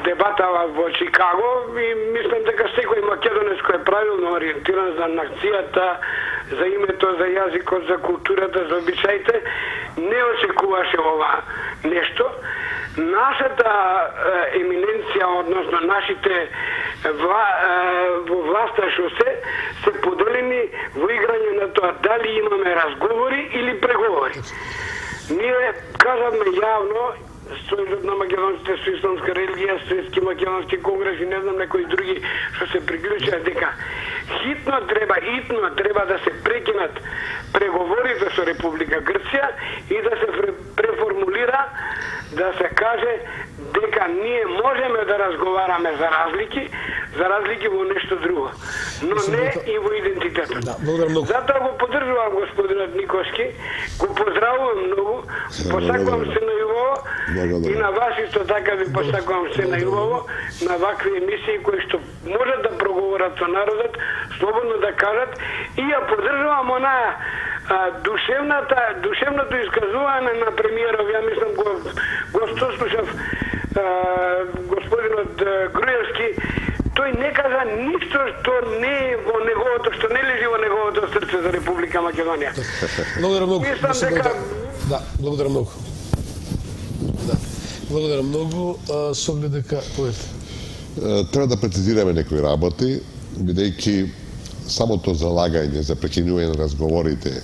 дебата во Чикаго и мислам дека секој македонец кој е правилно ориентиран за нацијата, за името, за јазикот, за културата, за обичаите, не очекуваше ова нешто. Нашата еминенција, односно нашите во власта што се поделени во играње на тоа дали имаме разговори или преговори. Ние кажавме јавно, Сојузот на македонците со исламска религија, Светски македонски конгрес и не знам некои други што се приклучија дека итно треба да се прекинат преговорите со Република Грција и да се преформулира, да се каже дека ние можеме да разговараме за разлики во нешто друго, но не и во идентитетот. Затоа го поддржувам господинот Никошки, го поздравувам многу, посакувам се најубаво и на вас исто така ви посакувам се најубаво на вакви емисии кои што можат да проговорат со народот, слободно да кажат, и ја поддржувам онаа душевното исказување на премиеров. Ја мислам го слушав господинот Груевски, тој не кажа ништо што не е во неговото, што не лежи во неговото срце за Република Македонија. Благодарам многу. Мислам дека благодарам многу. Благодарам многу. Со оглед дека треба да прецизираме некои работи, бидејќи самото залагање за прекинување на разговорите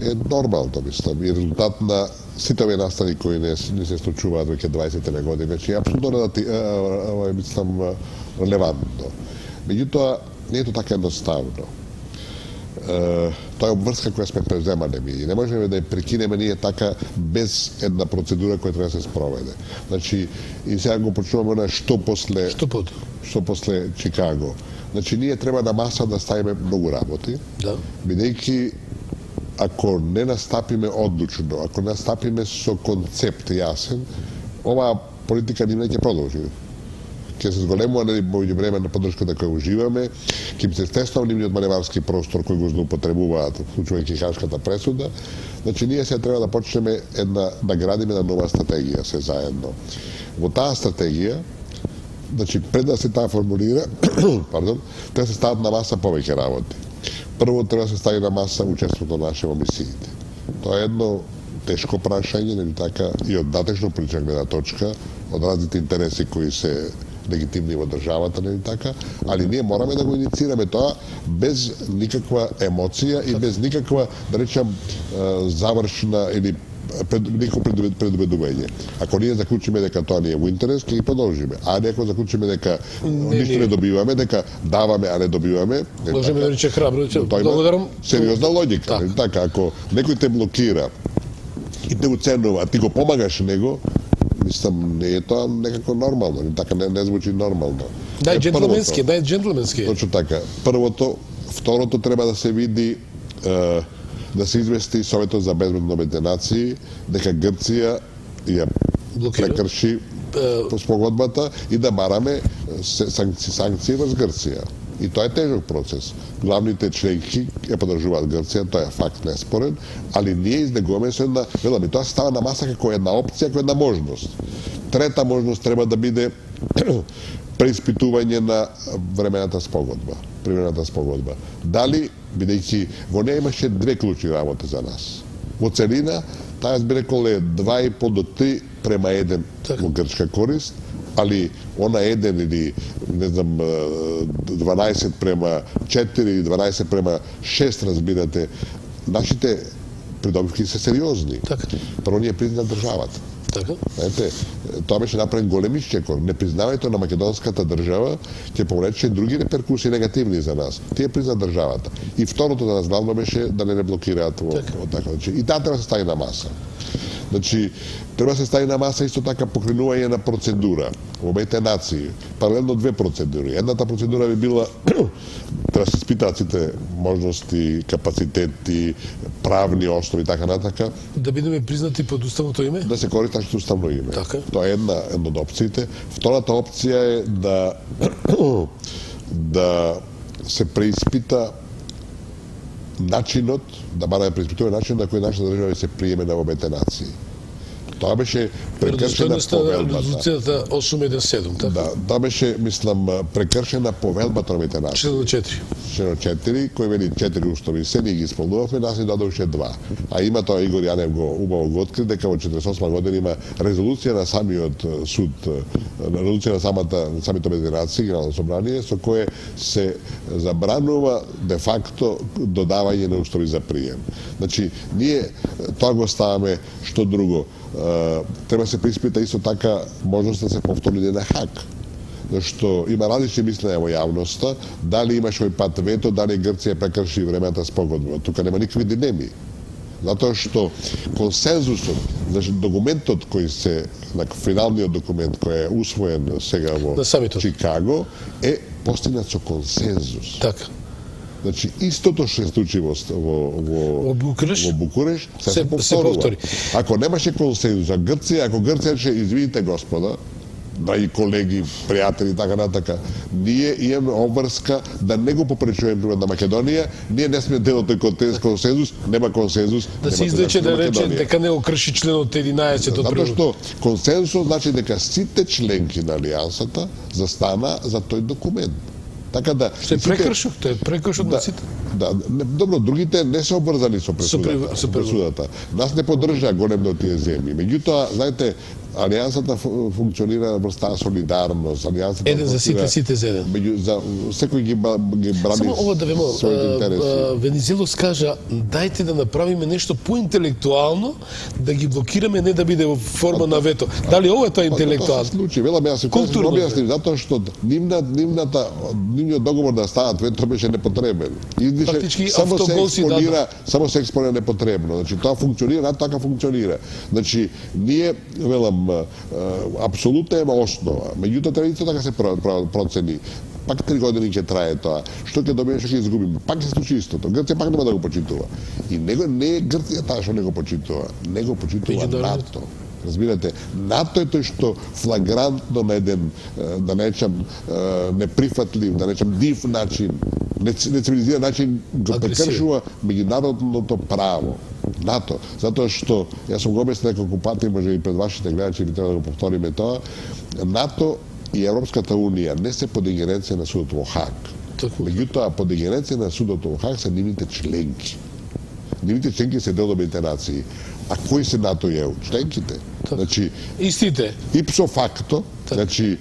е нормално, мислам, и резултат на сите овие настани кои не се случуваат веќе 20 години, значи апсолутно мислам релевантно. Меѓутоа, не е тоа така едноставно. Тоа е обврска која сме преземале ми и не можеме да ја прекинеме ние така без една процедура која треба да се спроведе. Значи, и сега го почнуваме на што после Чикаго. Значи, ние треба на маса да ставиме многу работи, бидејќи ако не настапиме одлучно, ако не настапиме со концепт јасен, оваа политика ни ќе продолжи. Ќе се зголемува меѓу време на поддршката која уживаме, ќе им се стеснува нивниот маневарски простор кој го злоупотребуваат, вклучувајќи Хашката пресуда. Значи, ние сега треба да почнеме да градиме една нова стратегија се заедно. Во таа стратегија, значи, пред да се таа формулира, треба да се стават на маса повеќе работи. Прво треба да се стави на маса учеството наше во мисиите. Тоа е едно тешко прашање, нели така, и од натежно политичка гледна точка, од различните интереси кои се легитимни во државата, нели така, али ние мораме да го инициираме тоа без никаква емоција и без никаква, да речам, завршна или никакво предубедување. Ако ние заклучиме дека тоа не е во интерес, ќе ги продолжиме. А ако заклучиме дека ништо не добиваме, дека даваме, а не добиваме, можеме да рече храбро. Благодарам. Сериозна логика, нели така, ако некој те блокира и те уценува, а ти го помагаш него, мислам, не е тоа некако нормално, така не звучи нормално. Најджентлменски. Точно така. Првото, второто треба да се види, да се извести Советот за безбедните нации дека Грција ја прекрши спогодбата и да бараме санкции врз Грција. И тоа е тежок процес. Главните членки ја поддржуваат Грција, тоа е факт неспорен, али ние изнегуваме со една, велам, тоа се става на маса како една опција, како една можност. Трета можност треба да биде преиспитување на времената спогодба, примерената спогодба. Дали, бидејќи во неја имаше две клучни работи за нас. Во целина, таа би рекол е 2,5 до 3 према 1 во грчка корист, али она 1 или, не знам, 12 према 4 или 12 према 6, разбирате, нашите придобивки се сериозни. Прво ние призна државата. Знаете, тоа беше направен голем исчекор. Непризнавањето на македонската држава ќе повлече други реперкусии негативни за нас. Тие призна државата. И второто за нас главно беше да не блокираат во така. И таа треба да се стави на маса. Значи, треба да се стави на маса исто така покренување на процедура во обеите нации. Паралелно две процедури. Едната процедура би била треба да се спитаат сите можности, капацитети, правни основи, така натака. Да бидеме признати под уставното име? Да се користи нашето уставно име. Тоа е една од опциите. Втората опција е да се преиспита начинот, да бараме преиспитуваме начинот на кој нашата држава се приеме на обете нации. Тоа беше прекршена повелбата. Резолуцијата 817, така? Да, тоа беше, мислам, прекршена повелбата на Обединетите нации. Член 4. Член 4, кој вели 4 устави, се ние ги исполнувавме, нас ни дадоше 2. А има тоа, Игор Јанев го убаво го откри, дека во 48 година има резолуција на самиот суд, резолуција на самите Обединети нации, Генерално собрание, со кое се забранува де факто додавање на устави за прием. Значи, ние тоа го ставаме, што друго. Треба се приспита исто така можност да се повторни на Хаг. Зашто има различни мислења во јавноста, дали имаш овој пат вето, дали Грција прекрши времената спогодба. Тука нема никакви дилеми. Затоа што консензусот, значи документот кој се, финалниот документ кој е усвоен сега во Чикаго, е постигнат со консензус. Така. Значи, истото што се случи во Букуреш, се повторува. Ако немаше консензус, ако Грција че, извините господа, драги колеги, пријатели, така натака, ние имаме обврска да не го попречуваме на Македонија, ние не сме дел од тој консензус, нема консензус, да се излече да рече дека не го крши членот 11 од Затоа што консензусот значи дека сите членки на алијансата застана за тој документ. Така да се прекршив, тоа е прекршот на сите. Да, добро, другите не се обврзани со пресудата. Нас не поддржаа голем дел тие земји. Меѓутоа, знаете, алијансата функционира врста солидарност, алијансата еден за сите за еден. Секој ги брани. Само ова да вемо, Венизелос кажа, дајте да направиме нешто поинтелектуално, да ги блокираме, не да биде во форма на вето. Дали ова е тоа интелектуално? Тоа се случи, велам јас се објаснив, затоа што нивниот договор да стават вето беше непотребен. Фактички само се експонира непотребно. Значи тоа функционира, така функционира. Значи ние велам апсолутно има основа. Меѓутоа треба исто така се процени. Пак 3 години ќе трае тоа. Што ќе добиеме, што ќе изгубиме? Пак ќе се случи истото. Грција пак нема да го почитува. И не е Грција таа што не го почитува. Не го почитува НАТО. Разбирате, НАТО е тој што флагрантно на еден, да речам, неприфатлив, да речам, див начин, нецивилизиран начин го прекршува меѓународното право. НАТО. Затоа што, јас сум го објаснил неколку пати, може и пред вашите гледачи, би треба да го повториме тоа, НАТО и Европската Унија не се под ингеренција на судот во Хаг. Меѓутоа, под ингеренција на судот во Хаг се нивните членки. Нивните членки се дел од Обединетите нации. А кои се НАТО и ЕУ? Членките. Значи, истите. Ипсо факто, значи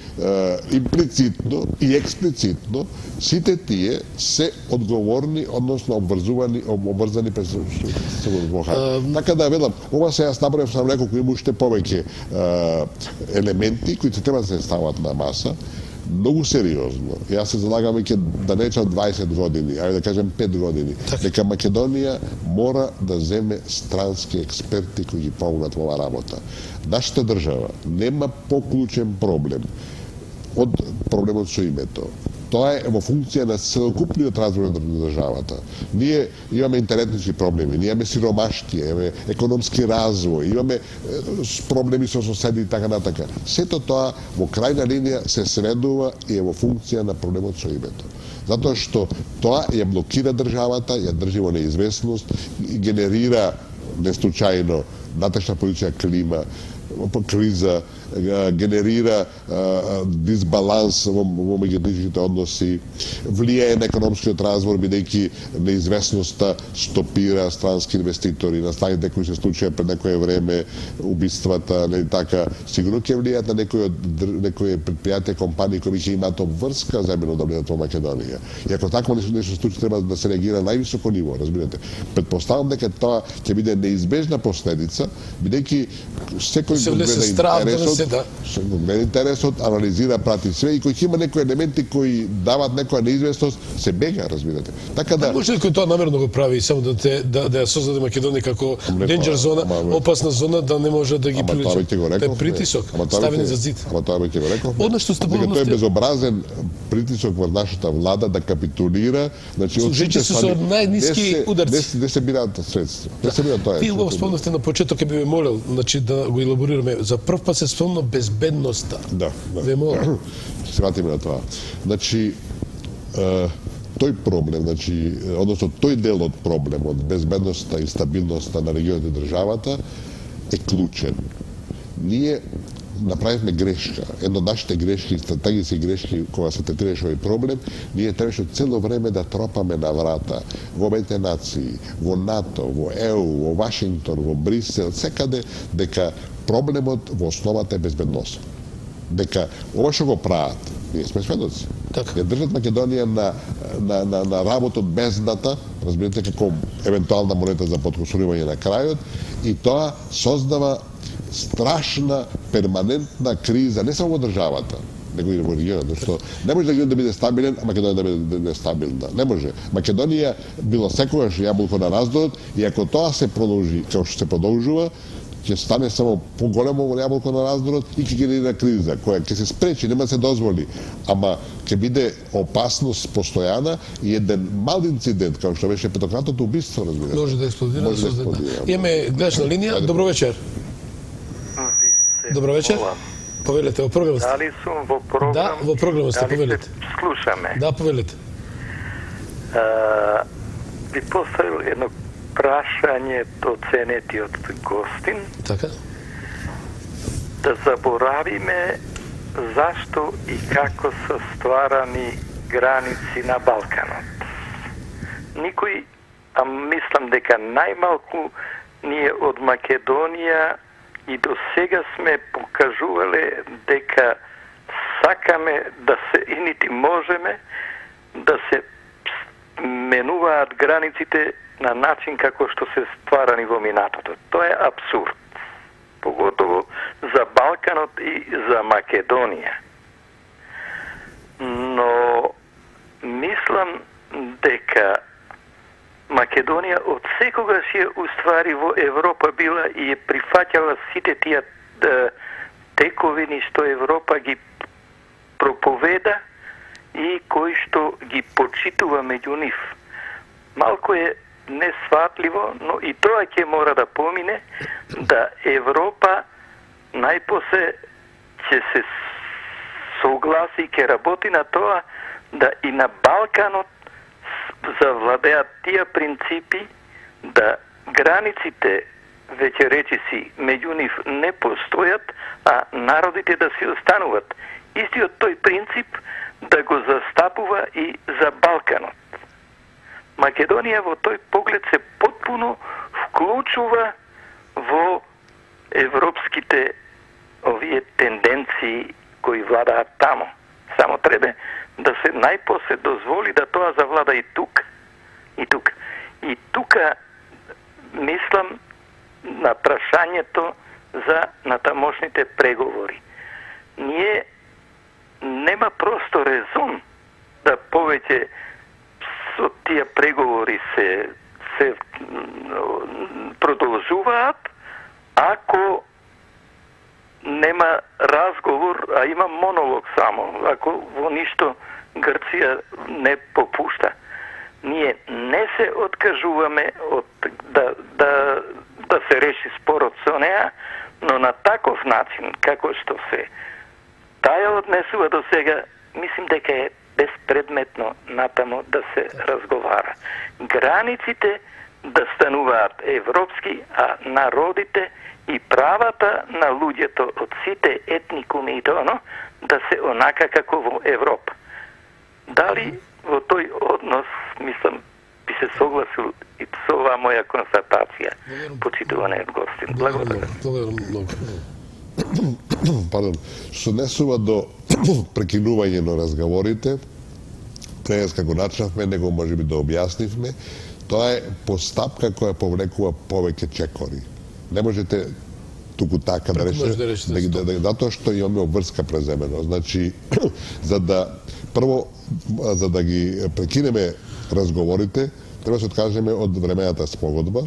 имплицитно и експлицитно, сите тие се одговорни, односно обврзани пред судот во Хаг. Така да велам, ова се јас направив сам неколку, има уште повеќе елементи кои се треба да се стават на маса. Многу сериозно. Јас се залагам веќе да речам 20 години, ајде да кажем 5 години, дека Македонија мора да земе странски експерти кои ги помогнат во оваа работа. Нашата држава нема поклучен проблем од проблемот со името. Тоа е во функција на целокупниот развој на државата. Ние имаме интеретнички проблеми, ние имаме сиромаштија, имаме економски развој, имаме проблеми со соседи и така натака. Сето тоа во крајна линија се сведува и е во функција на проблемот со името. Затоа што тоа ја блокира државата, ја држи во неизвестност, генерира неслучајно натрешна политичка клима, криза, генерира дисбаланс во меѓуетничките односи, влијае на економскиот развој, бидејќи неизвестноста стопира странски инвеститори, настаните кои се случија пред некое време, убиствата, не така, сигурно ќе влијаат на некои предпријатија, компании кои ќе имаат обврска заедно да влијаат во Македонија. И ако такво нешто случи, треба да се реагира на највисоко ниво, разбирате. Предпоставам дека тоа ќе биде неизбежна последица, бидејќи секој го гледа интересот, анализира, прати све и кој ќе има некои елементи кои дават некоја неизвестност, се бега, разбирате. Така да може некој тоа намерно го прави само да ја создаде Македонија како danger зона, опасна зона, да не може да ги прилича. Тоа е притисок, ставени за зид. Ама тоа веќе го реков. Тоа е безобразен притисок врз нашата влада да капитулира, значи служејќи се со најниски ударци. Не се бираат средства. Не се бираат тоа. Ти го спомнавте на почеток, би ме молел, значи да го елаборираме. За прв пат се спомна безбедноста. Да. Ве молам. Се вратиме на тоа. Значи, тој проблем, значи, односно тој дел од проблемот, безбедноста и стабилноста на регионот и државата е клучен. ние направивме грешка. Една од нашите грешки, стратегиски грешки, кога се третираше овој проблем, ние требаше цело време да тропаме на врата во Обединетите нации, во НАТО, во ЕУ, во Вашингтон, во Брисел, секаде дека проблемот во основата е безбедност. Дека ова што го прават, ние сме сведоци. Ја држат Македонија на работот без дата, разбирате, како евентуална монета за подконсолување на крајот, и тоа создава страшна, перманентна криза, не само во државата, него и во регионот, што не може да биде стабилен, а Македонија да биде стабилна. Не може. Македонија било секогаш јаболко на раздорот, и ако тоа се продолжи, како што се продолжува, ќе стане само поголемо јаболко на раздорот и ќе генерира криза, која ќе се спречи, нема да се дозволи, ама ќе биде опасност постојана и еден мал инцидент, како што беше петократното убиство, разбирате. Може да експлодира. Имаме гледачна линија. Добро вечер. Добро вечер. Повелете, во програма сте. Дали сум во програм? Да, во програма сте, повелете. Слушаме. Да, повелете. Би поставил едно прашање до ценетиот гостин. Така. Да заборавиме зашто и како се стварани граници на Балканот. Никој, а мислам дека најмалку ние од Македонија и до сега сме покажувале дека сакаме да се, и нити можеме да се менуваат границите на начин како што се стварани во минатото. Тоа е абсурд. Поготово за Балканот и за Македонија. Но мислам дека Македонија од секогаш е уствари во Европа била и е прифаќала сите тие тековини што Европа ги проповеда и кои што ги почитува меѓу нив. Малку е несватливо, но и тоа ќе мора да помине, да Европа најпосле ќе се согласи и ќе работи на тоа да и на Балканот завладеат тие принципи да границите, веќе речиси, меѓу нив не постојат, а народите да си остануват. Истиот тој принцип да го застапува и за Балканот. Македонија во тој поглед се потпуно вклучува во европските овие тенденции кои владаат тамо. Само треба да се најпосле дозволи да тоа завлада и тук. И тук. И тука мислам на прашањето за натамошните преговори. Ние нема просто резон да повеќе со тие преговори се продолжуваат ако нема разговор, а има монолог само, ако во ништо Грција не попушта. Ние не се откажуваме од да се реши спорот со неа, но на таков начин како што се таја однесува до сега, мислим дека е безпредметно натамо да се разговара. Границите да стануваат европски, а народите и правата на луѓето од сите етникуми и тоа да се онака како во Европа. Дали во тој однос, мислам, би се согласил и со оваа моја констатација, почитуване од гостин. Благодарам. Благодарам многу. Пардон, што однесува до прекинување на разговорите, през како начнавме, него можеби да објаснивме, тоа е постапка која повлекува повеќе чекори. Не можете туку така да решите, затоа што имаме обврска преземено. Значи, за да ги прекинеме разговорите, треба да се откажеме од времената спогодба,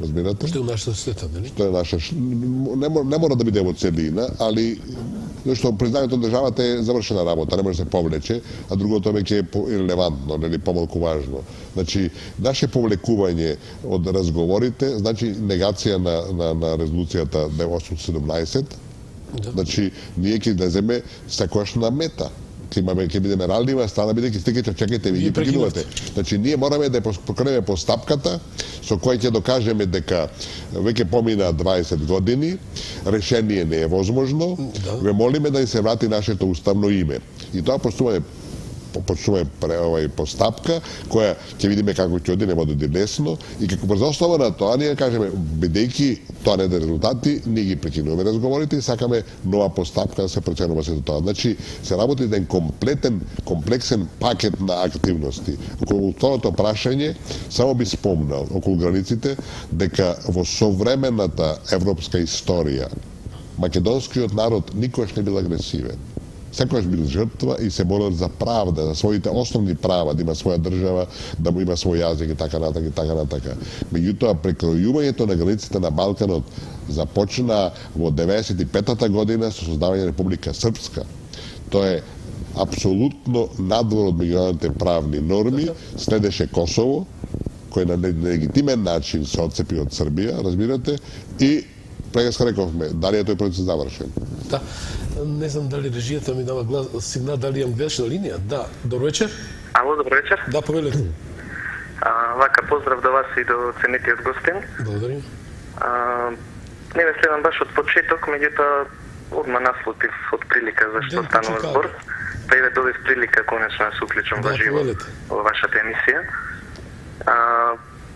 разбирате? Што е нашата штета, нели? Што е наша, не мора да биде во целина, али зашто признањето од државата е завршена работа, не може да се повлече, а другото веќе е ирелевантно, нели, помалку важно. Значи, наше повлекување од разговорите, значи негација на резолуцијата 917, значи ние ќе излеземе секојаш на мета. ќе бидеме ралнива страна, бидејќи стекача чекајте, ви ги прекинувате. Значи, ние мораме да покренеме постапката со која ќе докажеме дека веќе помина 20 години, решение не е возможно, ве молиме да ни се врати нашето уставно име. И тоа почнуваме постапка, која ќе видиме како ќе оди, нема да оди лесно, и како брз основа на тоа ние кажеме, бидејќи тоа не даде резултати, ние ги прекинуваме разговорите и сакаме нова постапка да се преценува сето тоа. Значи, се работи еден комплексен пакет на активности. Околу второто прашање, само би спомнал околу границите, дека во современата европска историја, македонскиот народ никогаш не бил агресивен. Секојаш бил жртва и се борел за правда, за своите основни права, да има своја држава, да му има свој јазик и така натака и така натака. Меѓутоа, прекројувањето на границите на Балканот започна во 95-та година со создавање Република Српска. Тоа е апсолутно надвор од меѓународните правни норми, следеше Косово, кој на легитимен начин се отцепи од Србија, разбирате, и преска рековме, дали е тој процес завршен? Да. Не знам дали режијата ми дава сигнал, дали имам грешна линија. Да, добро вечер. Ало, добро вечер. Да, повелете. Вака, поздрав до вас и до ценитиот гостин. Благодарим. Не ве следам баш од почеток, меѓутоа одма наслутив од прилика зашто станува збор. Па и ве добив прилика конечно да се уклучам во живо во вашата емисија.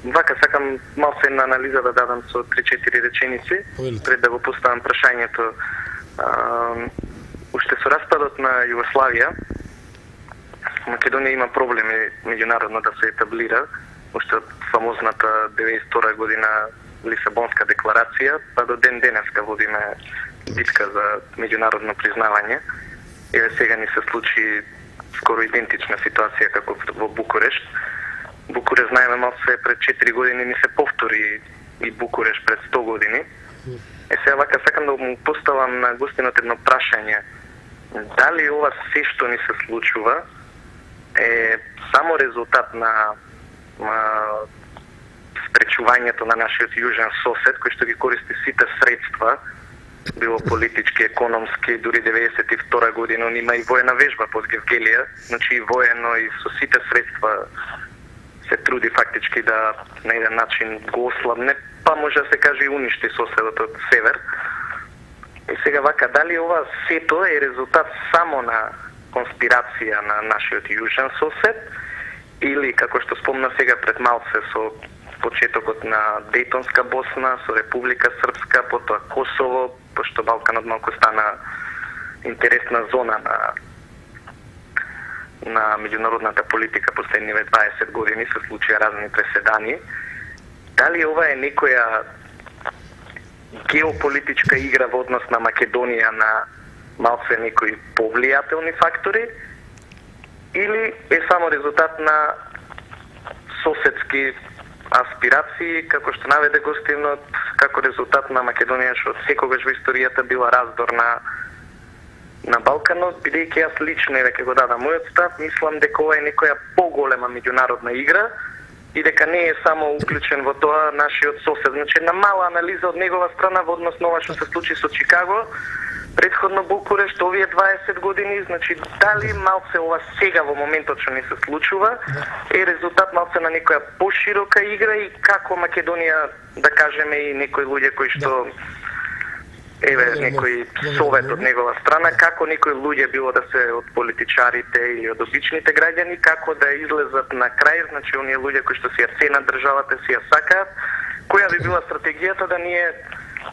Вака, сакам малку една анализа да дадам со 3-4 реченици, пред да го поставам прашањето. Уште со распадот на Југославија, Македонија има проблеми меѓународно да се етаблира, уште од фамозната 92 година Лисабонска декларација, па до ден денеска водиме битка за меѓународно признавање. Еве сега ни се случи скоро идентична ситуација како во Букурешт. Букурешт, знаеме, малце пред 4 години ни се повтори и Букурешт пред 100 години. Сега вака сакам да му поставам на гостинот едно прашање. Дали ова се што ни се случува е само резултат на спречувањето на нашиот јужен сосед, кој што ги користи сите средства, било политички, економски, дури 92 година, он има и воена вежба под Гевгелија, значи и воено и со сите средства се труди фактички да на еден начин го ослабне, па може да се каже и уништи соседот од север. И сега вака, дали ова сето е резултат само на конспирација на нашиот јужен сосед, или, како што спомна сега пред малце, со почетокот на Дејтонска Босна, со Република Српска, потоа Косово, пошто Балканот малку стана интересна зона на меѓународната политика последниве 20 години, се случија разни преседани. Дали ова е некоја геополитичка игра во однос на Македонија на малце некои повлијателни фактори, или е само резултат на соседски аспирации, како што наведе гостинот, како резултат на Македонија, што секогаш во историјата била раздор на Балканот, бидејќи јас лично ќе го дадам мојот став, мислам дека ова е некоја поголема меѓународна игра и дека не е само уклучен во тоа нашиот сосед. Значи, една мала анализа од негова страна во однос на ова што се случи со Чикаго, предходно Букурешт, овие 20 години, значи дали малце ова сега во моментот што ни се случува е резултат малце на некоја поширока игра и како Македонија, да кажеме, и некои луѓе кои што еве некој совет од негова страна, како некои луѓе, било да се од политичарите или од обичните граѓани, како да излезат на крај, значи оние луѓе кои што си ја ценат државата, си ја сакаат, која би била стратегијата да ние,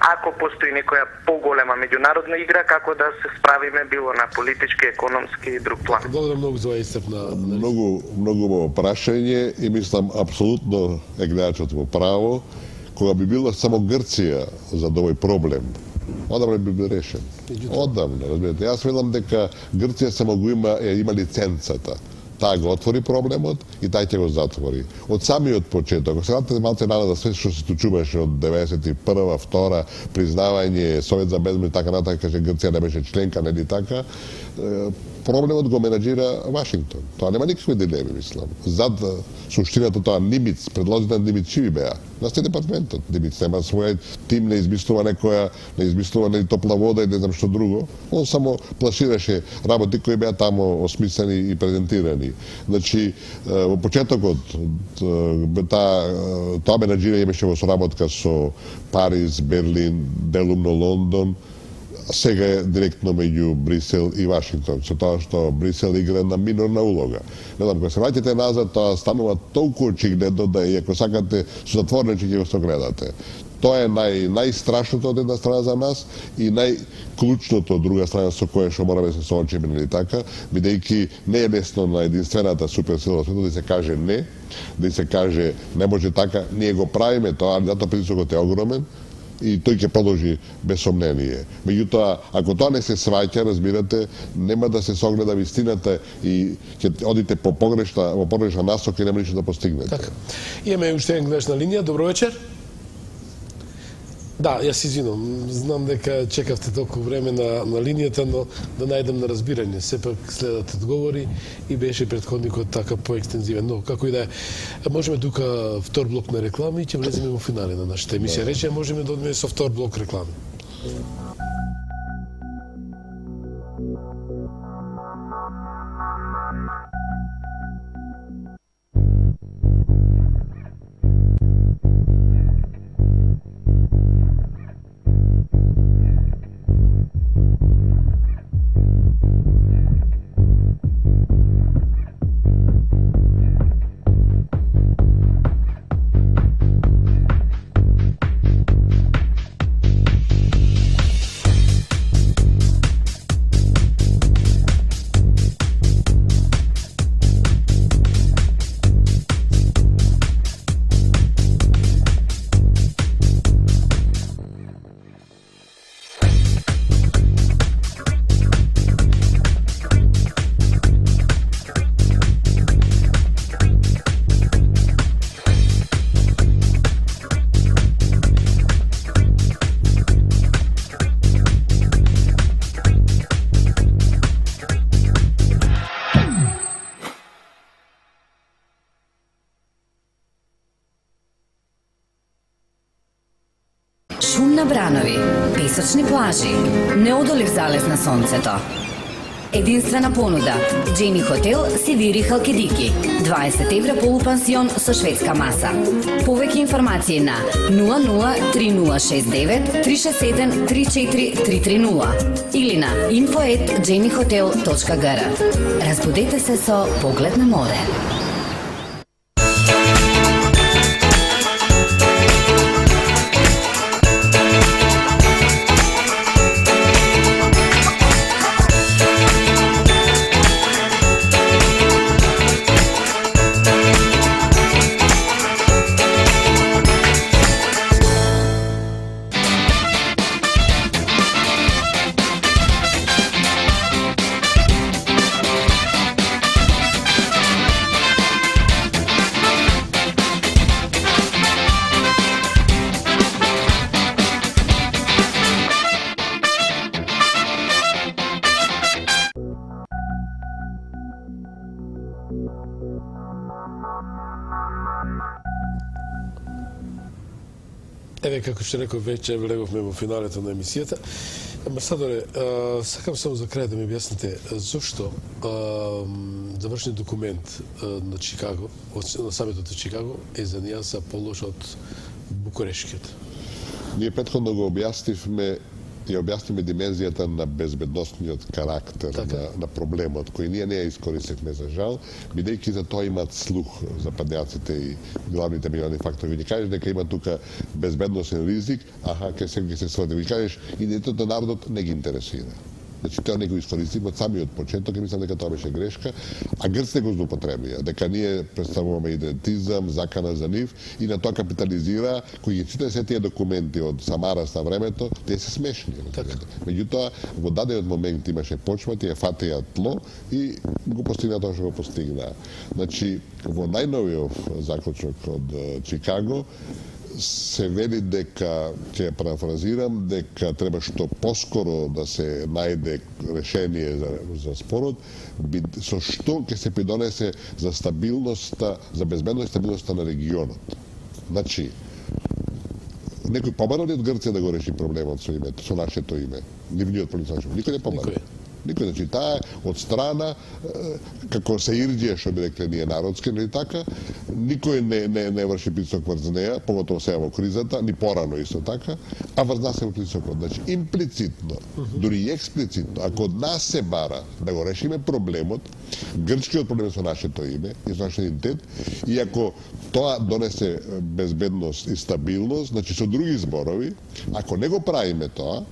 ако постои некоја поголема меѓународна игра, како да се справиме било на политички, економски и друг план. Благодарам многу за оваа исцрпна Многу прашање и мислам апсолутно е гледачот во право. Кога би била само Грција за овој проблем, одамна би бил решен. Одамна, разбирате. Јас велам дека Грција само го има лиценцата. Таа го отвори проблемот и тај ќе го затвори. Од самиот почеток, сега малце нада све што се случуваше од 91-ва, 2-ра, признавање, Совет за безбедност, така натака, каже Грција не беше членка, нели така, проблемот го менаџира Вашингтон. Тоа нема никакви дилеми, мислам. Зад суштината тоа Нимиц, предлозите на Нимиц чиви беа. На Стејт департаментот. Нимиц нема свој тим, не измислува некоја, не измислува ни топла вода и не знам што друго. Он само плашираше работи кои беа тамо осмислени и презентирани. Значи, во почетокот тоа менаџирање беше во соработка со Париз, Берлин, делумно Лондон, сега е директно меѓу Брисел и Вашингтон, со тоа што Брисел игра на минорна улога. Не знам, кога се враќате назад, тоа станува толку очигледно да и ако сакате со затворени очи ќе го согледате. Тоа е најстрашното од една страна за нас и најклучното од друга страна со кое што мораме да се соочиме, нели така, бидејќи не е лесно на единствената суперсила во светот да се каже не, да се каже не може така, ние го правиме тоа, затоа притисокот е огромен, и тој ќе продолжи без сомнение. Меѓутоа, ако тоа не се сваќа, разбирате, нема да се согледа вистината и ќе одите по погрешна насока и нема ништо да постигнете. Така. Имаме уште еден гледач на линија. Добро вечер. Да, јас извинувам. Знам дека чекавте толку време на линијата, но да најдем на разбирање. Сепак следат одговори и беше претходникот така поекстензивен. Но, како и да е, можеме тука втор блок на реклами и ќе влеземе во финале на нашата емисија. Рече, можеме да одиме со втор блок реклами. Шум на бранови, песочни плажи, неодолив залез на сонцето. Единствена понуда. Джени Хотел Севири Халкидики. 20 евра полупансион со шведска маса. Повеќе информации на 003069 367 34330 или на info@jennyhotel.gr. Разбудете се со поглед на море. Еве, како што реков, веќе влеговме во финалето на емисијата. Амбасадоре, сакам само за крај да ми објасните зошто завршниот документ на Чикаго, на самитот во Чикаго, е за нијанса полош од букурешкиот. Ние претходно го објаснивме димензијата на безбедносниот карактер на проблемот, кој ние не ја искористивме за жал, бидејќи за тоа имаат слух западњаците и главните меѓународни фактори. Ќе кажеш дека има тука безбедносен ризик, ќе се свади. Ќе кажеш идентитетот на народот не ги интересира. Значи, тоа не го искористивме од самиот почеток и мислам дека тоа беше грешка, а грците го злоупотребија, дека ние представуваме идентизам, закана за нив и на тоа капитализира, кој ги чита се тие документи од Самарас на времето, тие се смешни. Меѓутоа, во дадениот момент имаше почва, тие фатеја тло и го постигна тоа што го постигна. Значи, во најновиот заклучок од Чикаго, се вели дека, ќе парафразирам, дека треба што поскоро да се најде решение за спорот, со што ќе се придонесе за стабилноста, за безбедност и стабилноста на регионот. Значи, некој побара ли од Грција да го реши проблемот со името, со нашето име? Нивниот проблем, никој не побара. Никој, значи, таа од страна, како се ирđе, што би рекле ние народски, или така, никој не врши притисок врз неа, поготово сега во кризата, ни порано исто така, а врз нас е притисокот. Значи, имплицитно, дури и експлицитно, ако од нас се бара да го решиме проблемот, грчкиот проблем со нашето име и со нашиот идентитет, и ако тоа донесе безбедност и стабилност, значи со други зборови, ако не го правиме тоа,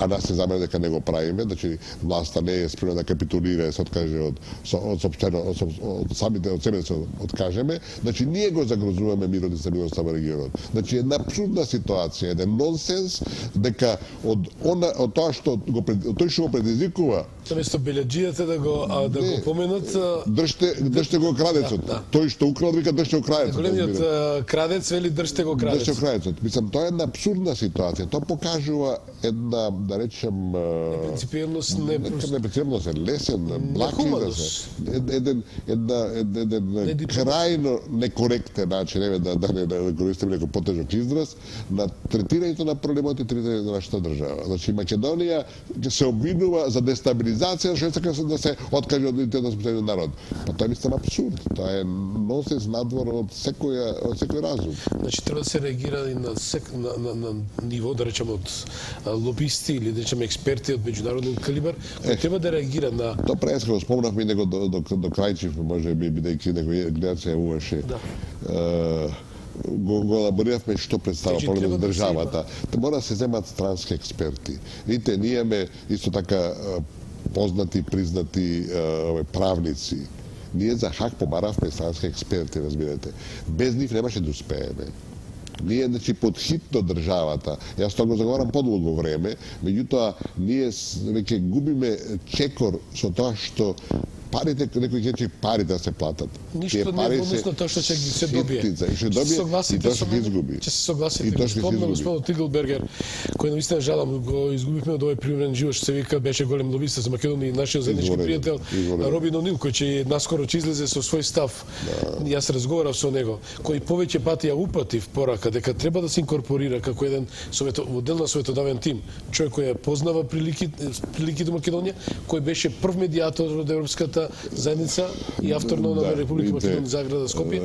а нас се замера дека не го правиме, значи власта не е спремна да капитулира и се откаже од самите од себе се откажеме, значи ние го загрозуваме мирот и стабилноста во регионот. Значи една апсурдна ситуација, еден нонсенс дека од тоа што тој што го предизвикува, наместо беледжијата да го поменат, држте го крадецот. Тој што украл вика држте го крадецот. Големиот крадец вели држте го крадецот. Држте го крадецот. Мислам, тоа е една апсурдна ситуација. Тоа покажува една, да речем, непринципиелност, непринципиелност, лесен, благ израз, еден крајно некоректен начин, да не користим некој потежок израз, на третирањето на проблемот и третирањето на нашата држава. Значи, Македонија се обвинува за дестабилизација, што сака да се откаже од идентитетот на собствениот народ. Па тоа е мислам абсурд. Тоа е нонсенс надвор од секој разум. Значи, треба да се реагира и на ниво, да речем, од лобисти или да речем експерти од меѓународен калибар, кој треба да реагира на... Тоа преска го спомнавме и него до крајчив, може би, бидејќи некој гледач уваше. Го елабориравме што представува проблем за државата. Мора да се земат странски експерти. Видите, ние имаме исто така познати, признати правници. Ние за Хаг побаравме странски експерти, разбирате. Без нив немаше да успееме. Ние, значи, подхитно државата, јас тоа го заговарам подолго време, меѓутоа, ние веќе губиме чекор со тоа што парите, некој ќе парите да се платат. Ништо не е односно тоа што ќе ги се добие. Ќе добие и тоа ќе изгуби. Ќе се согласите. Спомнам господин Тиглбергер, кој наистина жалам, го изгубивме од овој привреден живот, што се вика беше голем лобиста за Македонија и нашиот заеднички пријател Робин Онил, кој ќе наскоро ќе излезе со свој став. Јас разговарав со него, кој повеќе пати ја упатив порака дека треба да се инкорпорира како еден оддел на светодавен тим, човек кој ја познава приликите Македонија, кој беше прв медијатор од Европската заедница и автор на Република Македонија Заграда Скопје.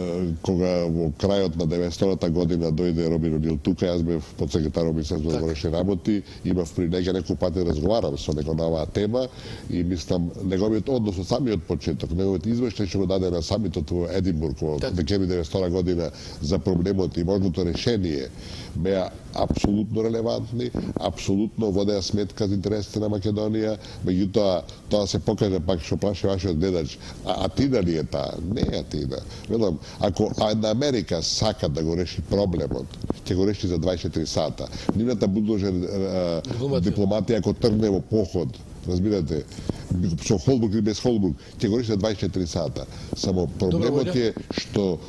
Кога во крајот на 90-та година дојде Робин Онил тука, јас бев подсекретар во Министерството за външни работи, имав прилега неколку пати разговарам со него на оваа тема и мислам неговиот однос од самиот почеток, неговиот извештај што го даде на самитот во Единбург во декември 90 година за проблемот и можното решение беа апсолутно релевантни, апсолутно водеа сметка за интересите на Македонија, меѓутоа тоа се покажа пак што праша вашиот гледач, а ти дали е таа? Не е таа. Велам, ако на Америка сака да го реши проблемот, ќе го реши за 24 сата. Нивната будложен дипломатија ако тргне во поход, разбирате, со Холбург или без Холбург, ќе го реши за 24 сата. Само проблемот е што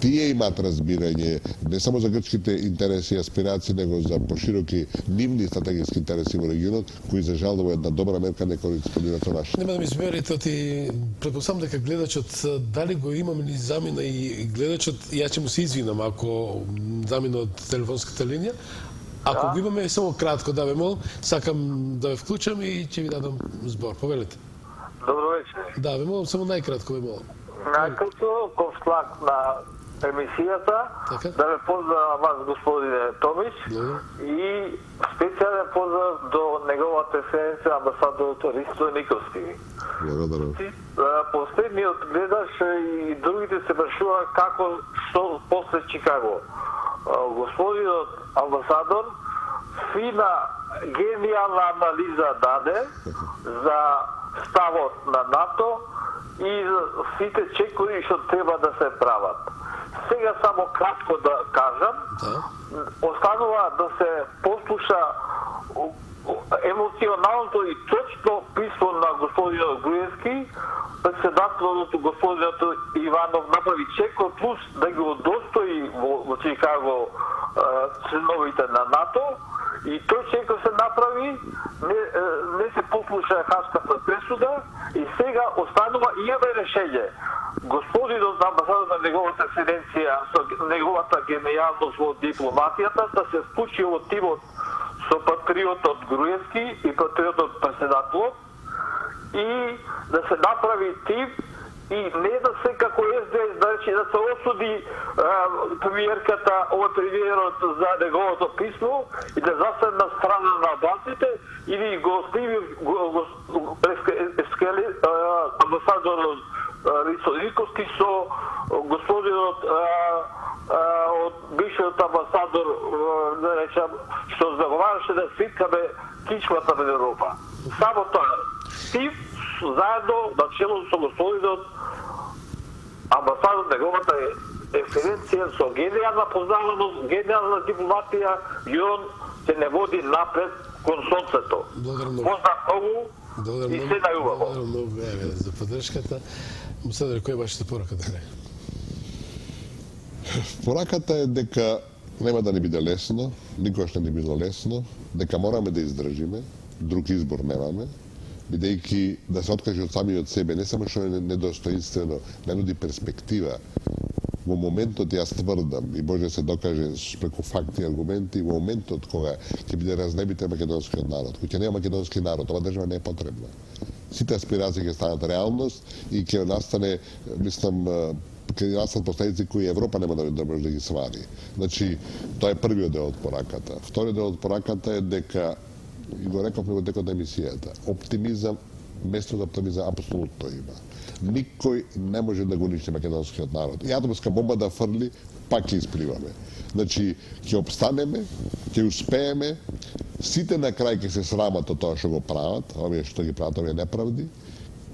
тие имаат разбирање не само за грчките интереси и аспирации, него за пошироки нивни стратегиски интереси во регионот, кои за жал во една добра мерка не кореспондираат со нашите. Нема да ми зберите, ти предпоставам дека гледачот дали го имам или замина и гледачот, ја ќе му се извинам ако замина од телефонската линија. Ако го имаме само кратко, да ве молам, сакам да ве вклучам и ќе ви дадам збор. Повелете. Добро вечер. Да, ве молам, само најкратко ве молам. Најкратко, ковшлак на емисијата, да ве поздравам вас, господине Томич, и специјален поздрав до неговата ексцеленција амбасадорот Ристо Никовски. Благодарам. Последниот гледаш и другите се прашува како, што после Чикаго. Господинот амбасадор фина, гениална анализа даде за ставот на НАТО и сите чекори што треба да се прават. Сега само кратко да кажам, останува да се послуша емоционалното и точно писмо на господинот Груевски, председателот господинот Иванов направи чекор плюс да ги удостои во Чикаго членовите на НАТО и тој секој се направи, не се послуша Хашката пресуда и сега останува имаме решење. Господинот амбасадор на неговата екселенција со неговата генијалност во дипломатијата да се вклучи во тимот со патриотот Груевски и патриотот Преседателов и да се направи тим и не да се како СДС, значи да се осуди премиерката, премиерот за неговото писмо и да застане на страна на албанците или го сниви амбасадор Рисо Никовски со господинот од бившиот амбасадор, да речам, што заговараше да свиткаме кичмата на Европа. Само тоа. Тим заедно на чело со господинот амбасадор неговата екселенција со генијална познаваност, генијална дипломатија и он се не води напред кон сонцето. Познат многу и се најубаво. Благодарам многу за поддршката. Амбасадоре, која е вашата порака денес? Пораката е дека нема да ни биде лесно, никогаш не ни било лесно, дека мораме да издржиме, друг избор немаме, бидејќи да се откаже од самиот себе, не само што е недостоинствено, не нуди перспектива. Во моментот јас тврдам и може да се докаже преку факти и аргументи, во моментот кога ќе биде разнебитен македонскиот народ, кој ќе нема македонски народ, ова држава не е потребна. Сите аспирации ќе станат реалност и ќе настане, мислам, ќе настанат последици кои Европа нема да може да ги свари. Значи, тоа е првиот дел од пораката. Вториот дел од пораката е дека, и го рековме во текот на емисијата, оптимизам, место за оптимизам апсолутно има. Никој не може да го уништи македонскиот народ. И атомска бомба да фрли, пак ќе испливаме. Значи, ќе обстанеме, ќе успееме, сите на крај ќе се срамат од тоа што го прават, овие што ги прават овие неправди,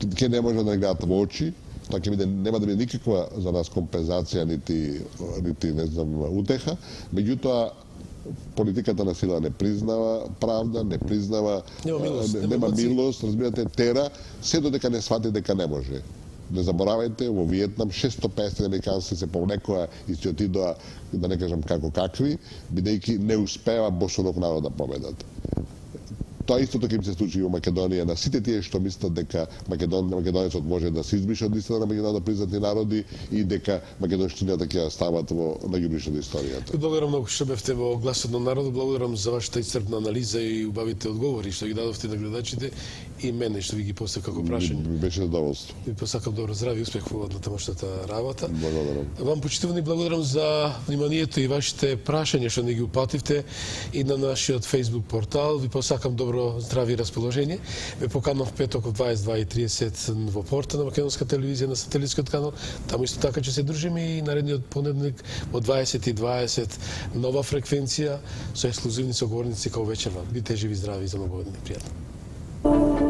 ќе не може да гледат во очи, тоа ќе биде, нема да биде никаква за нас компензација, нити не знам, утеха, меѓутоа политиката на сила не признава правда, не признава, нема милост, разбирате, тера, се додека не свати дека не може. Не заборавајте, во Виетнам 650 американци се повлекоа и се отидоа, да не кажам како какви, бидејќи не успева босоног народ да победат. Тоа истото ќе им се случи во Македонија, на сите тие што мислат дека македонецот може да се избрише од листата на меѓународно признати народи и дека македонштината ќе ја стават на гибришната историјата. Благодарам многу што бевте во Гласот на народот, благодарам за вашата исцрпна анализа и убавите одговори што ги дадовте на гледачите и мене што ви ги поставив како прашање. Беше задоволство. Ви посакам добро здравје и успех во натамошната работа. Благодарам. Вам, почитувани, благодарам за вниманието и вашите прашања што не ги упативте и на нашиот Facebook портал. Ви посакам добро здравје и расположение. Ве поканав петок во 22:30 во порта на Македонска телевизија на сателитскиот канал. Таму исто така ќе се дружиме и наредниот понеделник во 20:20 нова фреквенција со ексклузивни соговорници како вечерва. Бидете живи, здрави и за многу години. Пријатно. Thank you.